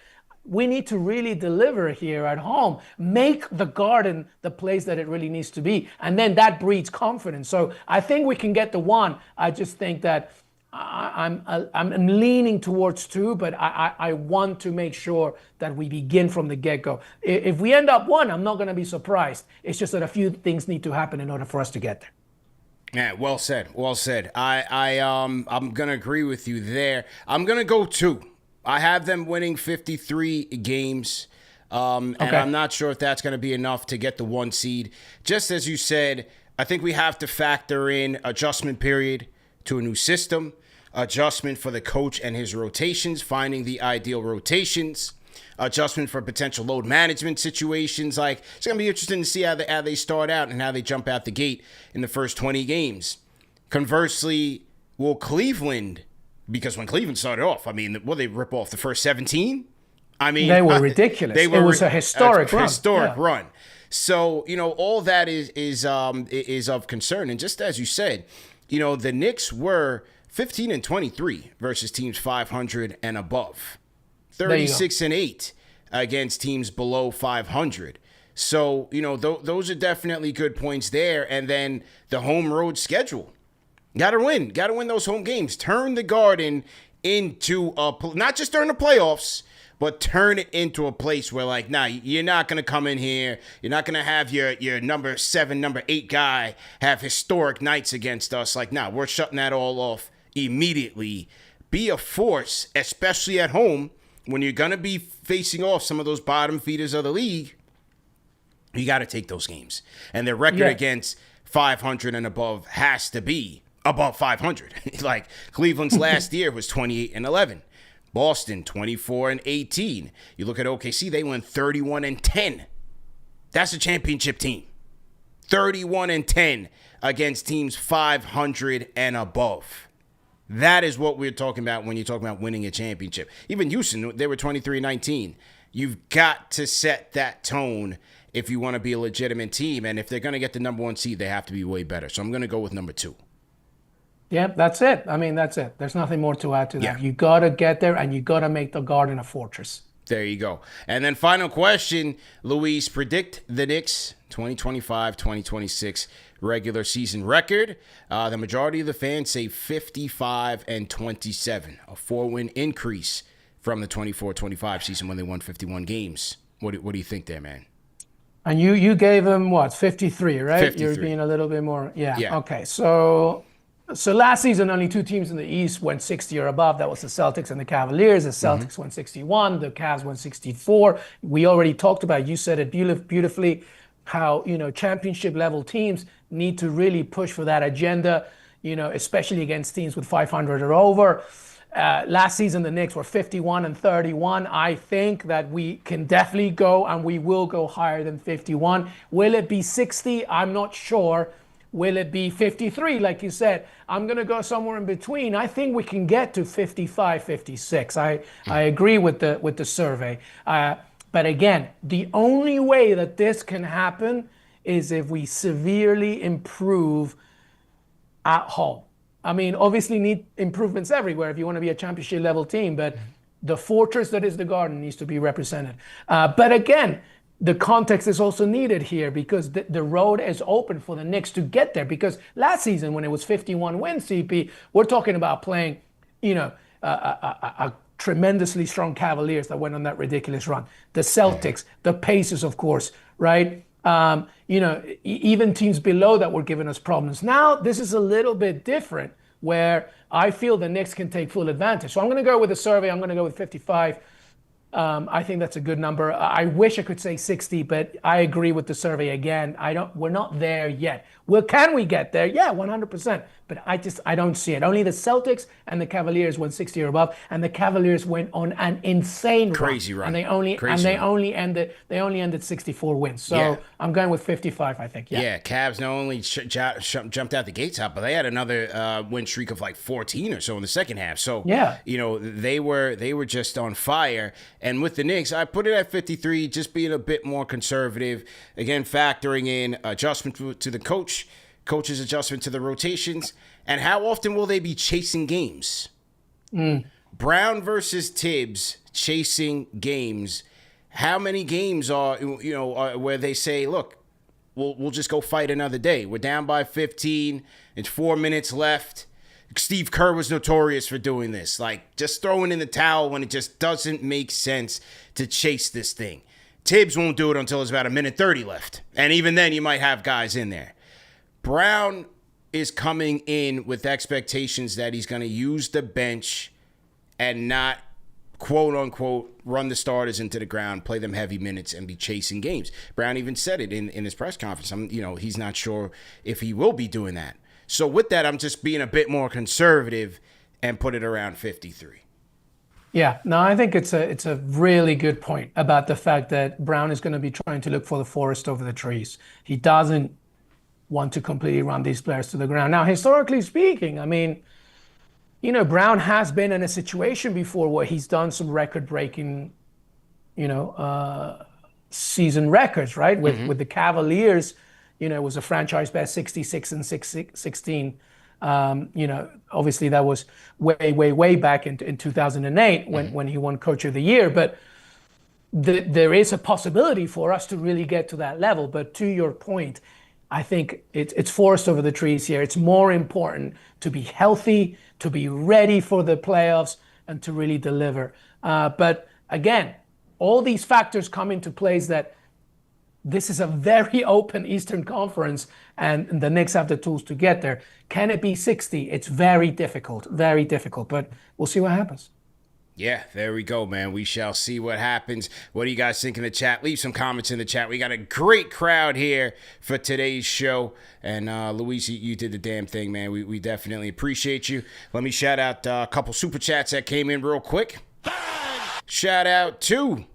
S2: we need to really deliver here at home. Make the Garden the place that it really needs to be. And then that breeds confidence. So I think we can get the 1. I just think that I'm leaning towards 2, but I want to make sure that we begin from the get-go. If we end up 1, I'm not going to be surprised. It's just that a few things need to happen in order for us to get there.
S1: Yeah, well said. Well said. I'm gonna agree with you there. I'm gonna go 2. I have them winning 53 games, and I'm not sure if that's gonna be enough to get the 1 seed. Just as you said, I think we have to factor in adjustment period to a new system, adjustment for the coach and his rotations, finding the ideal rotations, adjustment for potential load management situations. It's going to be interesting to see how they start out and how they jump out the gate in the first 20 games. Conversely, will Cleveland, because when Cleveland started off, will they rip off the first 17? They
S2: were ridiculous. It was a historic
S1: run. So, all that is of concern. And just as you said, the Knicks were 15-23 versus teams 500 and above. 36-8 against teams below 500. So, those are definitely good points there. And then the home road schedule. Got to win those home games. Turn the Garden into not just during the playoffs, but turn it into a place where you're not going to come in here. You're not going to have your number 7, number 8 guy have historic nights against us. We're shutting that all off immediately. Be a force, especially at home, when you're going to be facing off some of those bottom feeders of the league. You got to take those games. And their record against 500 and above has to be above 500. Cleveland's last year was 28-11. Boston, 24-18. You look at OKC, they went 31-10. That's a championship team. 31-10 against teams 500 and above. That is what we're talking about when you're talking about winning a championship. Even Houston, they were 23-19. You've got to set that tone if you want to be a legitimate team. And if they're going to get the number 1 seed, they have to be way better. So I'm going to go with number 2.
S2: Yeah, that's it. That's it. There's nothing more to add to that. You got to get there, and you got to make the Garden a fortress.
S1: There you go. And then final question, Luis, predict the Knicks 2025-2026 regular season record. The majority of the fans say 55-27, a 4-win increase from the 24-25 season when they won 51 games. What do you think there, man?
S2: And you gave them, 53, right?
S1: 53.
S2: You're being a little bit more. Yeah. Okay, so last season, only 2 teams in the East went 60 or above. That was the Celtics and the Cavaliers. The Celtics went 61. The Cavs went 64. We already talked about, you said it beautifully, how, championship level teams need to really push for that agenda, especially against teams with 500 or over. Last season, the Knicks were 51-31. I think that we can definitely go, and we will go higher than 51. Will it be 60? I'm not sure. Will it be 53? Like you said, I'm going to go somewhere in between. I think we can get to 55, 56. I agree with the survey. But again, the only way that this can happen is if we severely improve at home. I mean, obviously need improvements everywhere if you want to be a championship level team, but the fortress that is the Garden needs to be represented. But again, the context is also needed here because the road is open for the Knicks to get there. Because last season, when it was 51 wins, CP, we're talking about playing, a tremendously strong Cavaliers that went on that ridiculous run. The Celtics, the Pacers, of course, right? Even teams below that were giving us problems. Now, this is a little bit different where I feel the Knicks can take full advantage. So I'm going to go with the survey. I'm going to go with 55. I think that's a good number. I wish I could say 60, but I agree with the survey again. We're not there yet. Well, can we get there? Yeah, 100%. But I don't see it. Only the Celtics and the Cavaliers went 60 or above, and the Cavaliers went on an insane
S1: crazy run.
S2: And they only ended 64 wins. So I'm going with 55, I think.
S1: Yeah, Cavs not only jumped out the gates out, but they had another win streak of like 14 or so in the second half. So they were just on fire. And with the Knicks, I put it at 53, just being a bit more conservative. Again, factoring in adjustment to the coach's adjustment to the rotations, and how often will they be chasing games? Brown versus Tibbs chasing games. How many games are where they say, look, we'll just go fight another day. We're down by 15. It's 4 minutes left. Steve Kerr was notorious for doing this, like just throwing in the towel when it just doesn't make sense to chase this thing. Tibbs won't do it until there's about 1:30 left. And even then, you might have guys in there. Brown is coming in with expectations that he's going to use the bench and not, quote unquote, run the starters into the ground, play them heavy minutes, and be chasing games. Brown even said it in his press conference. He's not sure if he will be doing that. So with that, I'm just being a bit more conservative and put it around 53.
S2: Yeah, no, I think it's a really good point about the fact that Brown is going to be trying to look for the forest over the trees. He doesn't want to completely run these players to the ground. Now, historically speaking, I mean, Brown has been in a situation before where he's done some record-breaking, season records, right? With the Cavaliers, it was a franchise best 66 and 16. Obviously that was way back in 2008 when he won Coach of the Year. But there is a possibility for us to really get to that level. But to your point, I think it's forest over the trees here. It's more important to be healthy, to be ready for the playoffs, and to really deliver. But again, all these factors come into place that this is a very open Eastern Conference, and the Knicks have the tools to get there. Can it be 60? It's very difficult, but we'll see what happens.
S1: Yeah, there we go, man. We shall see what happens. What do you guys think in the chat? Leave some comments in the chat. We got a great crowd here for today's show. And Luis, you did the damn thing, man. We definitely appreciate you. Let me shout out a couple super chats that came in real quick. Shout out to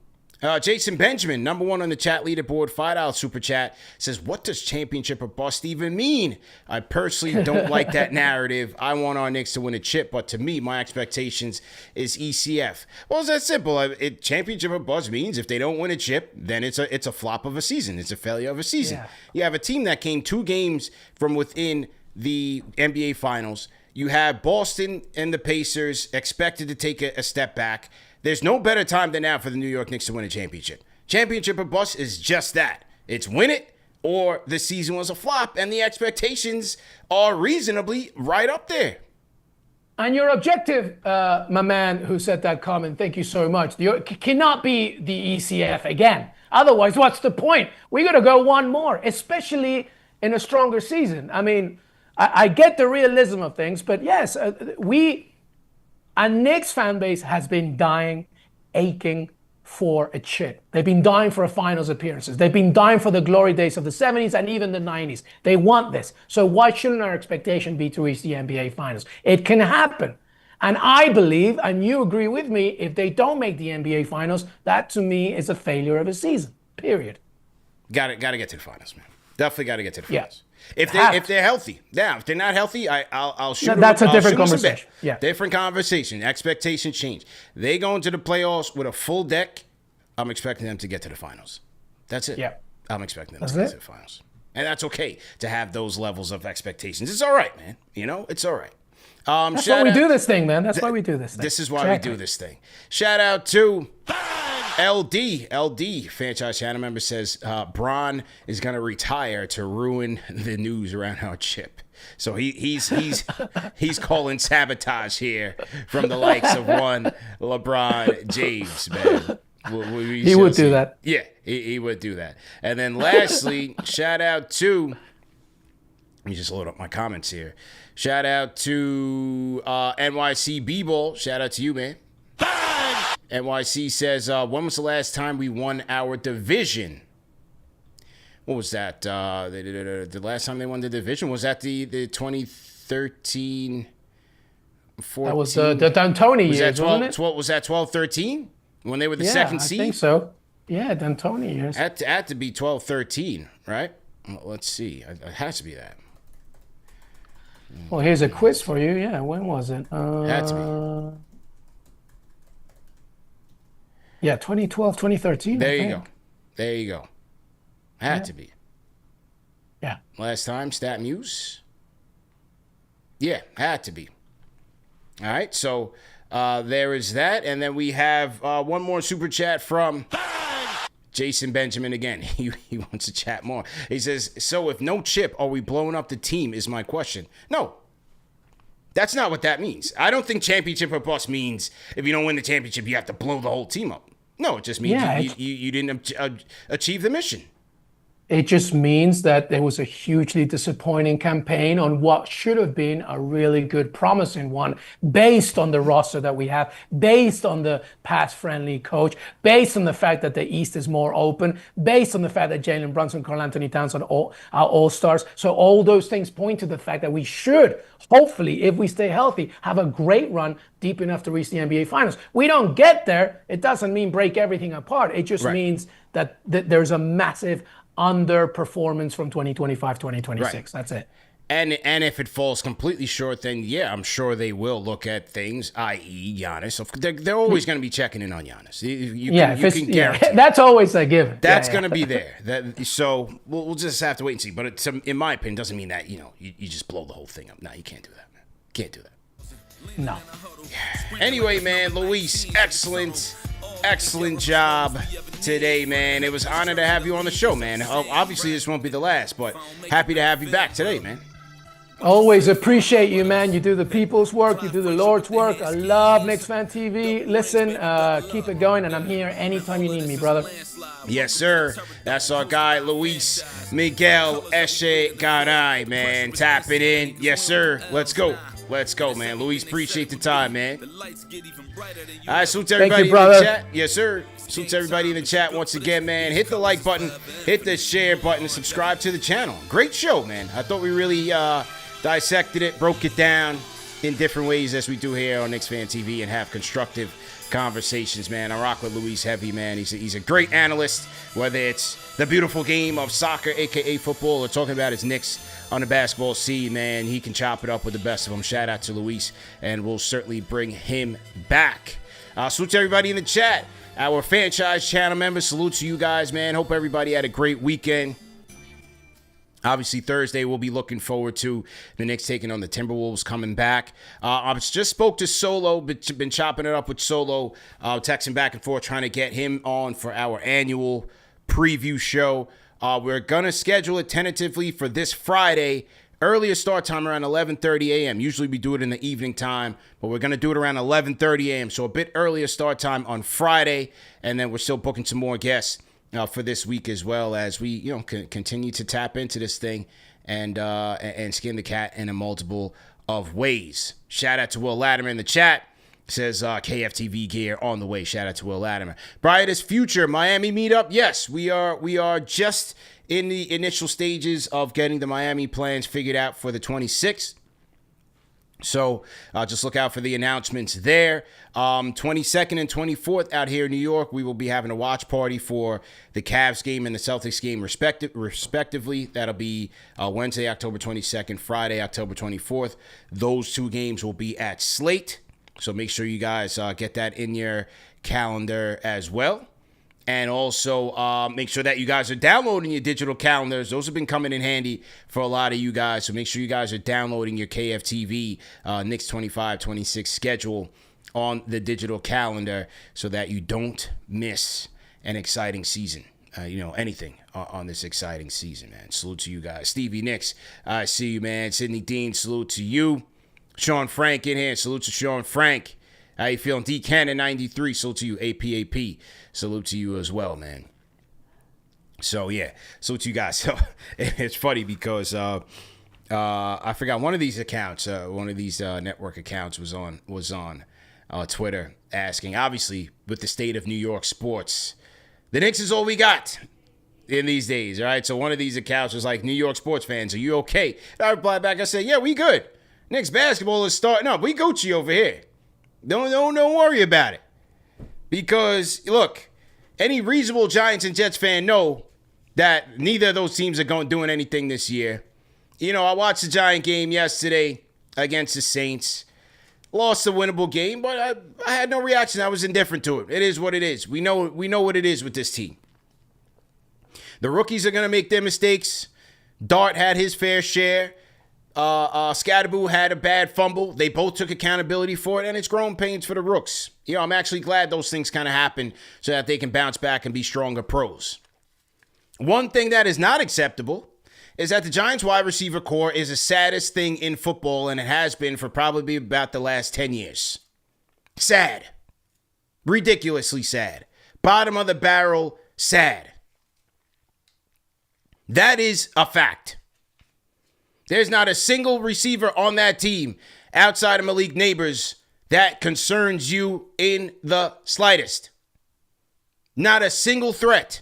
S1: Jason Benjamin, number one on the chat leaderboard, $5 super chat, says, what does championship or bust even mean? I personally don't like that narrative. I want our Knicks to win a chip, but to me, my expectations is ECF. Well, it's that simple. Championship or bust means if they don't win a chip, then it's a flop of a season. It's a failure of a season. Yeah. You have a team that came 2 games from within the NBA Finals. You have Boston and the Pacers expected to take a step back. There's no better time than now for the New York Knicks to win a championship. Championship or bust is just that. It's win it or the season was a flop, and the expectations are reasonably right up there.
S2: And your objective, my man who said that comment, thank you so much, cannot be the ECF again. Otherwise, what's the point? We got to go one more, especially in a stronger season. I mean, I get the realism of things, but yes, a Knicks fan base has been dying, aching for a chip. They've been dying for a finals appearances. They've been dying for the glory days of the 70s and even the 90s. They want this. So why shouldn't our expectation be to reach the NBA finals? It can happen. And I believe, and you agree with me, if they don't make the NBA finals, that to me is a failure of a season, period.
S1: Got to get to the finals, man. Definitely got to get to the finals.
S2: Yeah.
S1: If they're healthy. Now, if they're not healthy, I'll shoot.
S2: That's a different
S1: conversation.
S2: Yeah,
S1: different conversation. Expectation change. They go into the playoffs with a full deck. I'm expecting them to get to the finals. That's it.
S2: Yeah,
S1: I'm expecting them to get to the finals, and that's okay to have those levels of expectations. It's all right, man. It's all right.
S2: That's why we do this thing, man. That's why we do this thing.
S1: This is why we do this thing. Shout out to LD, Fanchise channel member says, Bron is going to retire to ruin the news around our chip. So he's calling sabotage here from the likes of one LeBron James, man.
S2: He would do that.
S1: Yeah, he would do that. And then lastly, shout out to, let me just load up my comments here. Shout out to NYC B-Ball. Shout out to you, man. NYC says, when was the last time we won our division? What was that? The last time they won the division, was that the 2013-14?
S2: That was the D'Antoni years, wasn't it?
S1: Was that 12-13? When they were the second seed?
S2: I think so. Yeah, D'Antoni years.
S1: Had to be 12-13, right? Well, let's see. It has to be that.
S2: Well, here's a quiz for you. Yeah, when was it?
S1: Had to be.
S2: Yeah, 2012, 2013.
S1: There you go. Had to be.
S2: Yeah.
S1: Last time, Stat Muse. Yeah, had to be. All right, so there is that. And then we have one more super chat from Jason Benjamin again. He wants to chat more. He says, so if no chip, are we blowing up the team is my question. No. That's not what that means. I don't think championship or bust means if you don't win the championship, you have to blow the whole team up. No, it just means you didn't achieve the mission.
S2: It just means that there was a hugely disappointing campaign on what should have been a really good, promising one, based on the roster that we have, based on the pass-friendly coach, based on the fact that the East is more open, based on the fact that Jalen Brunson, Karl Anthony Towns are all-stars. So all those things point to the fact that we should, hopefully, if we stay healthy, have a great run deep enough to reach the NBA Finals. We don't get there. It doesn't mean break everything apart. It just means that there's a massive underperformance from 2025, 2026. Right. That's it.
S1: And if it falls completely short, then yeah, I'm sure they will look at things, i.e. Giannis. They're always going to be checking in on Giannis. You can guarantee.
S2: That's always a given.
S1: That's going to be there. So we'll just have to wait and see. But in my opinion, doesn't mean that you just blow the whole thing up. No, you can't do that, man. Can't do that.
S2: No.
S1: Anyway, man, Luis, excellent job today, man. It was an honor to have you on the show, man. Obviously, this won't be the last, but happy to have you back today, man.
S2: Always appreciate you, man. You do the people's work. You do the Lord's work. I love KnicksFanTV. Listen, keep it going, and I'm here anytime you need me, brother.
S1: Yes, sir. That's our guy, Luis Miguel Echegaray, man. Tap it in. Yes, sir. Let's go, man. Luis, appreciate the time, man. All right, salute to everybody in the chat. Yes, sir. Salute to everybody in the chat once again, man. Hit the like button, hit the share button, and subscribe to the channel. Great show, man. I thought we really dissected it, broke it down in different ways as we do here on KnicksFanTV and have constructive conversations, man. I rock with Luis heavy, man. He's a great analyst, whether it's the beautiful game of soccer, a.k.a. football, or talking about his Knicks on the basketball scene, man. He can chop it up with the best of them. Shout out to Luis, and we'll certainly bring him back. Salute to everybody in the chat. Our Fanchise channel members, salute to you guys, man. Hope everybody had a great weekend. Obviously, Thursday, we'll be looking forward to the Knicks taking on the Timberwolves coming back. I just spoke to Solo, been chopping it up with Solo, texting back and forth, trying to get him on for our annual preview show. We're going to schedule it tentatively for this Friday. Earlier start time around 11:30 a.m. Usually we do it in the evening time, but we're going to do it around 11:30 a.m. So a bit earlier start time on Friday, and then we're still booking some more guests for this week as well as we continue to tap into this thing and skin the cat in a multiple of ways. Shout out to Will Latimer in the chat. Says KFTV gear on the way. Shout out to Will Latimer. Brightest future Miami meetup. Yes, we are just in the initial stages of getting the Miami plans figured out for the 26th. So just look out for the announcements there. 22nd and 24th out here in New York, we will be having a watch party for the Cavs game and the Celtics game respectively. That'll be Wednesday, October 22nd, Friday, October 24th. Those two games will be at Slate. So make sure you guys get that in your calendar as well. And also make sure that you guys are downloading your digital calendars. Those have been coming in handy for a lot of you guys. So make sure you guys are downloading your KFTV Knicks 25-26 schedule on the digital calendar so that you don't miss an exciting season. Anything on this exciting season, man. Salute to you guys. Stevie Nicks, I see you, man. Sidney Dean, salute to you. Sean Frank in here. Salute to Sean Frank. How you feeling? D Cannon 93. Salute to you. APAP. Salute to you as well, man. So yeah, salute to you guys. So it's funny because I forgot one of these accounts, one of these network accounts was on Twitter asking, obviously with the state of New York sports, the Knicks is all we got in these days, all right? So one of these accounts was like, New York sports fans, are you okay? And I replied back, I said, yeah, we good. Knicks basketball is starting up. We Gucci over here. Don't worry about it. Because, look, any reasonable Giants and Jets fan know that neither of those teams are doing anything this year. I watched the Giant game yesterday against the Saints. Lost a winnable game, but I had no reaction. I was indifferent to it. It is what it is. We know what it is with this team. The rookies are going to make their mistakes. Dart had his fair share. Scatterboo had a bad fumble. They both took accountability for it, and it's growing pains for the rooks. I'm actually glad those things kind of happen so that they can bounce back and be stronger pros. One thing that is not acceptable is that the Giants wide receiver core is the saddest thing in football, and it has been for probably about the last 10 years. Sad. Ridiculously sad. Bottom of the barrel, sad. That is a fact. There's not a single receiver on that team outside of Malik Neighbors that concerns you in the slightest. Not a single threat.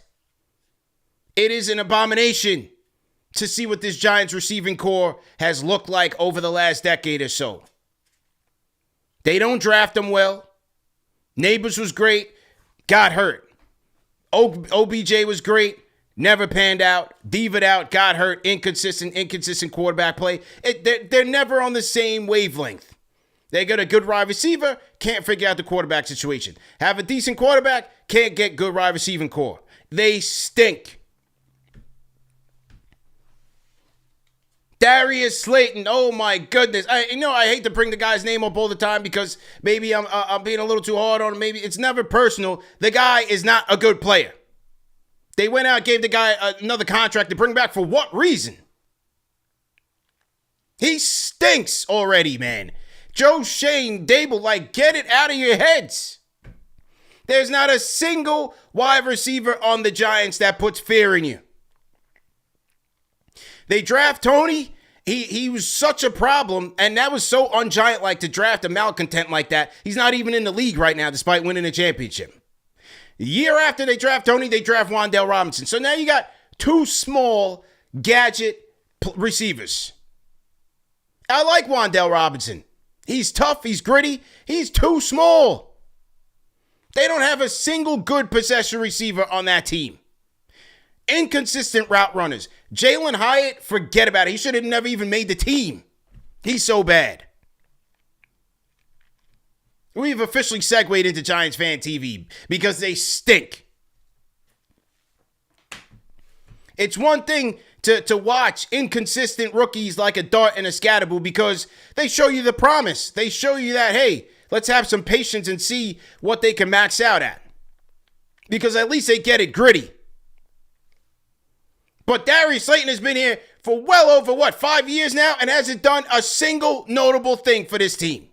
S1: It is an abomination to see what this Giants receiving core has looked like over the last decade or so. They don't draft them well. Neighbors was great, got hurt. OBJ was great. Never panned out, diva'd out, got hurt, inconsistent quarterback play. They're never on the same wavelength. They got a good wide receiver, can't figure out the quarterback situation. Have a decent quarterback, can't get good wide receiving core. They stink. Darius Slayton, oh my goodness. I hate to bring the guy's name up all the time because maybe I'm being a little too hard on him. Maybe it's never personal. The guy is not a good player. They went out and gave the guy another contract to bring back for what reason? He stinks already, man. Joe Shane, Dable, get it out of your heads. There's not a single wide receiver on the Giants that puts fear in you. They draft Tony. He was such a problem, and that was so un-Giant-like to draft a malcontent like that. He's not even in the league right now, despite winning a championship. The year after they draft Tony, they draft Wan'Dale Robinson. So now you got two small gadget receivers. I like Wan'Dale Robinson. He's tough. He's gritty. He's too small. They don't have a single good possession receiver on that team. Inconsistent route runners. Jalen Hyatt, forget about it. He should have never even made the team. He's so bad. We've officially segued into Giants Fan TV because they stink. It's one thing to watch inconsistent rookies like a Dart and a Scatterboo because they show you the promise. They show you that, hey, let's have some patience and see what they can max out at. Because at least they get it gritty. But Darius Slayton has been here for well over, 5 years now and hasn't done a single notable thing for this team.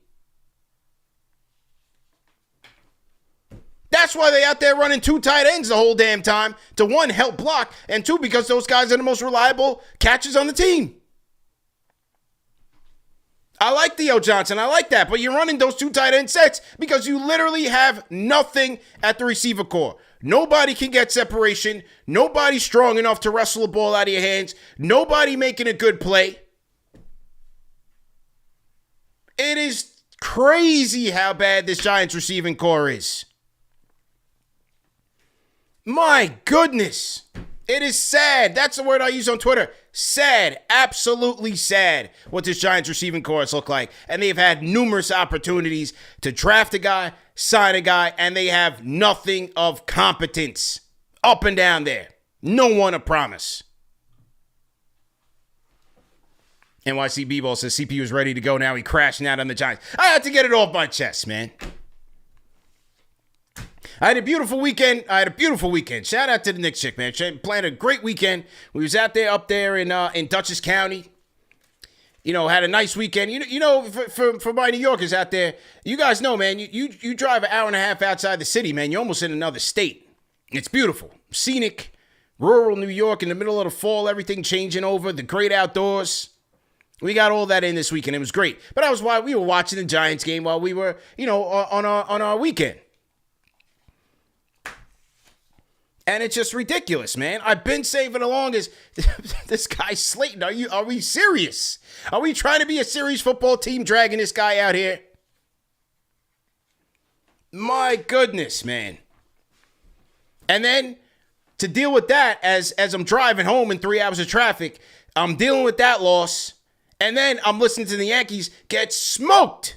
S1: That's why they out there running two tight ends the whole damn time to one, help block, and two, because those guys are the most reliable catchers on the team. I like Theo Johnson. I like that. But you're running those two tight end sets because you literally have nothing at the receiver core. Nobody can get separation. Nobody strong enough to wrestle the ball out of your hands. Nobody making a good play. It is crazy how bad this Giants receiving core is. My goodness. It is sad. That's the word I use on Twitter. Sad. Absolutely sad what this Giants receiving core look like. And they've had numerous opportunities to draft a guy, sign a guy, and they have nothing of competence up and down there. No one a promise. NYC B-Ball says CP was ready to go now. He crashing out on the Giants. I had to get it off my chest, man. I had a beautiful weekend. Shout out to the Knicks chick, man. She planned a great weekend. We was out there up there in Dutchess County. You know, had a nice weekend. You know, for my New Yorkers out there, you guys know, man, you drive an hour and a half outside the city, man. You're almost in another state. It's beautiful. Scenic, rural New York in the middle of the fall, everything changing over, the great outdoors. We got all that in this weekend. It was great. But that was why we were watching the Giants game while we were, you know, on our weekend. And it's just ridiculous, man. I've been saying for the longest, this guy Slayton, are we serious? Are we trying to be a serious football team dragging this guy out here? My goodness, man. And then to deal with that as I'm driving home in 3 hours of traffic, I'm dealing with that loss. And then I'm listening to the Yankees get smoked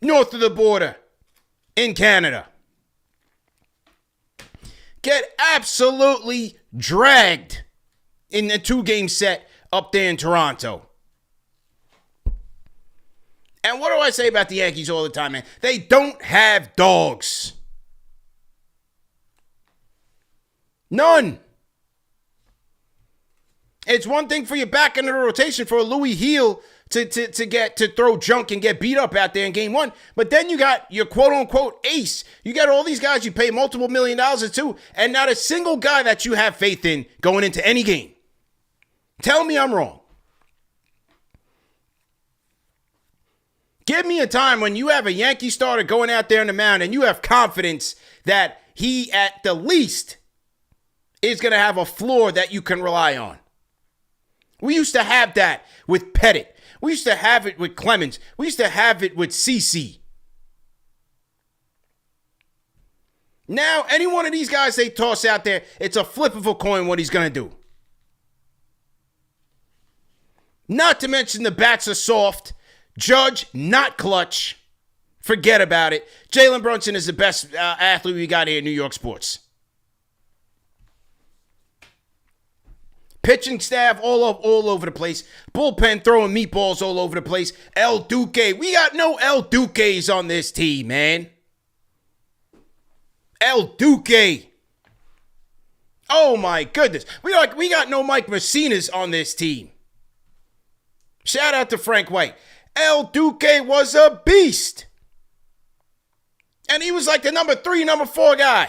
S1: north of the border in Canada. Get absolutely dragged in the 2-game set up there in Toronto. And what do I say about the Yankees all the time, man? They don't have dogs. None. It's one thing for you back into the rotation for a Louis Heel to throw junk and get beat up out there in game one. But then you got your quote-unquote ace. You got all these guys you pay multiple $1 million to, and not a single guy that you have faith in going into any game. Tell me I'm wrong. Give me a time when you have a Yankee starter going out there on the mound and you have confidence that he, at the least, is going to have a floor that you can rely on. We used to have that with Pettit. We used to have it with Clemens. We used to have it with CeCe. Now, any one of these guys they toss out there, it's a flip of a coin what he's going to do. Not to mention the bats are soft. Judge, not clutch. Forget about it. Jalen Brunson is the best athlete we got here in New York sports. Pitching staff all over the place. Bullpen throwing meatballs all over the place. El Duque. We got no El Duques on this team, man. El Duque. Oh, my goodness. We got no Mike Messinas on this team. Shout out to Frank White. El Duque was a beast. And he was like the number 3, number 4 guy.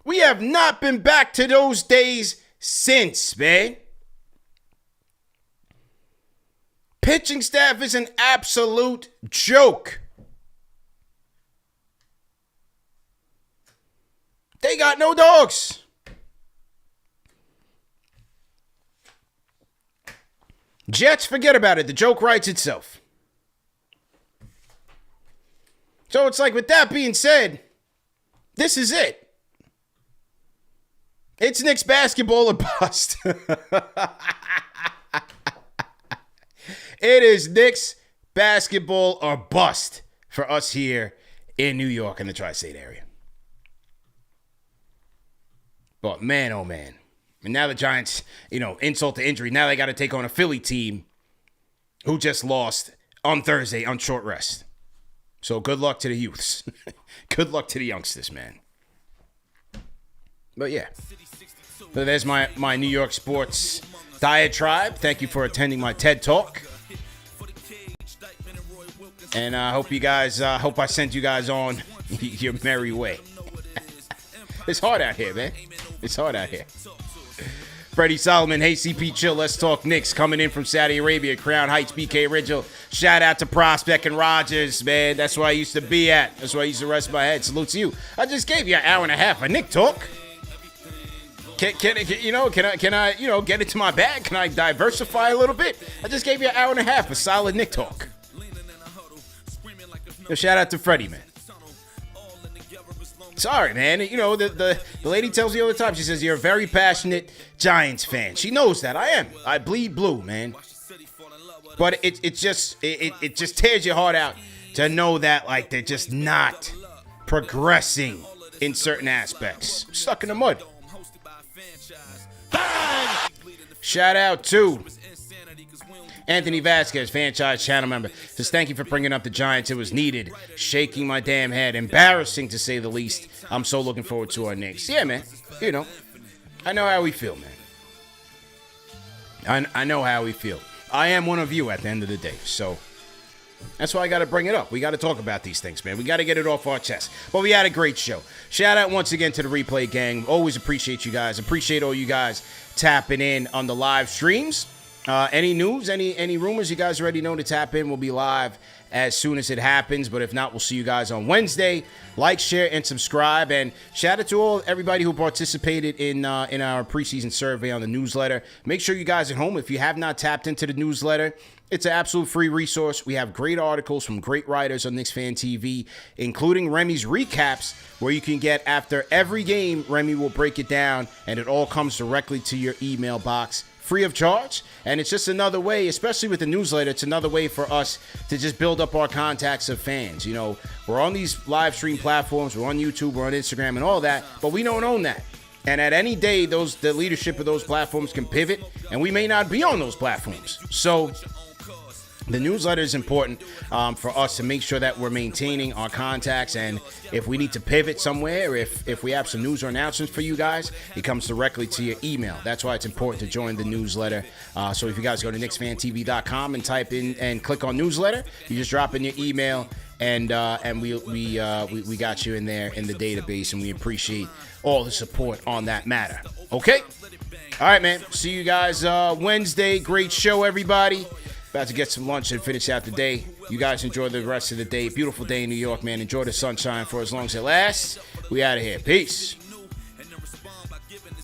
S1: We have not been back to those days since, man. Pitching staff is an absolute joke. They got no dogs. Jets, forget about it. The joke writes itself. So it's like, with that being said, this is it. It's Knicks basketball or bust. It is Knicks basketball or bust for us here in New York and the tri-state area. But man, oh man. And now the Giants, insult to injury. Now they got to take on a Philly team who just lost on Thursday on short rest. So good luck to the youths. Good luck to the youngsters, man. But yeah. So there's my New York sports diatribe. Thank you for attending my TED Talk. And I hope you guys, hope I sent you guys on your merry way. It's hard out here, man. It's hard out here. Freddie Solomon, hey CP Chill, let's talk Knicks. Coming in from Saudi Arabia, Crown Heights, BK Ridgel. Shout out to Prospect and Rogers, man. That's where I used to be at. That's where I used to rest my head. Salute to you. I just gave you an hour and a half of Knick talk. Can I get into my bag? Can I diversify a little bit? I just gave you an hour and a half of solid Knick talk. Shout out to Freddie, man. Sorry, man. The lady tells me all the time. She says, you're a very passionate Giants fan. She knows that. I am. I bleed blue, man. But it just tears your heart out to know that, like, they're just not progressing in certain aspects. Stuck in the mud. Shout out to Anthony Vasquez, Fanchise channel member. Says, thank you for bringing up the Giants. It was needed. Shaking my damn head. Embarrassing, to say the least. I'm so looking forward to our Knicks. Yeah, man. I know how we feel, man. I know how we feel. I am one of you at the end of the day. So that's why I got to bring it up. We got to talk about these things, man. We got to get it off our chest. But we had a great show. Shout out once again to the Replay gang. Always appreciate you guys. Appreciate all you guys tapping in on the live streams. Any news, any rumors, you guys already know to tap in. We'll be live as soon as it happens. But if not, we'll see you guys on Wednesday. Like, share, and subscribe. And shout out to everybody who participated in our preseason survey on the newsletter. Make sure you guys at home, if you have not tapped into the newsletter, it's an absolute free resource. We have great articles from great writers on KnicksFanTV, including Remy's recaps, where you can get, after every game, Remy will break it down, and it all comes directly to your email box, free of charge. And it's just another way, especially with the newsletter, it's another way for us to just build up our contacts of fans. We're on these live stream platforms, we're on YouTube, we're on Instagram and all that, but we don't own that. And at any day, the leadership of those platforms can pivot, and we may not be on those platforms. So the newsletter is important for us to make sure that we're maintaining our contacts, and if we need to pivot somewhere, if we have some news or announcements for you guys, it comes directly to your email. That's why it's important to join the newsletter. So if you guys go to KnicksFanTV.com and type in and click on newsletter, you just drop in your email, and we got you in there in the database, and we appreciate all the support on that matter. Okay? All right, man. See you guys Wednesday. Great show, everybody. About to get some lunch and finish out the day. You guys enjoy the rest of the day. Beautiful day in New York, man. Enjoy the sunshine for as long as it lasts. We out of here. Peace.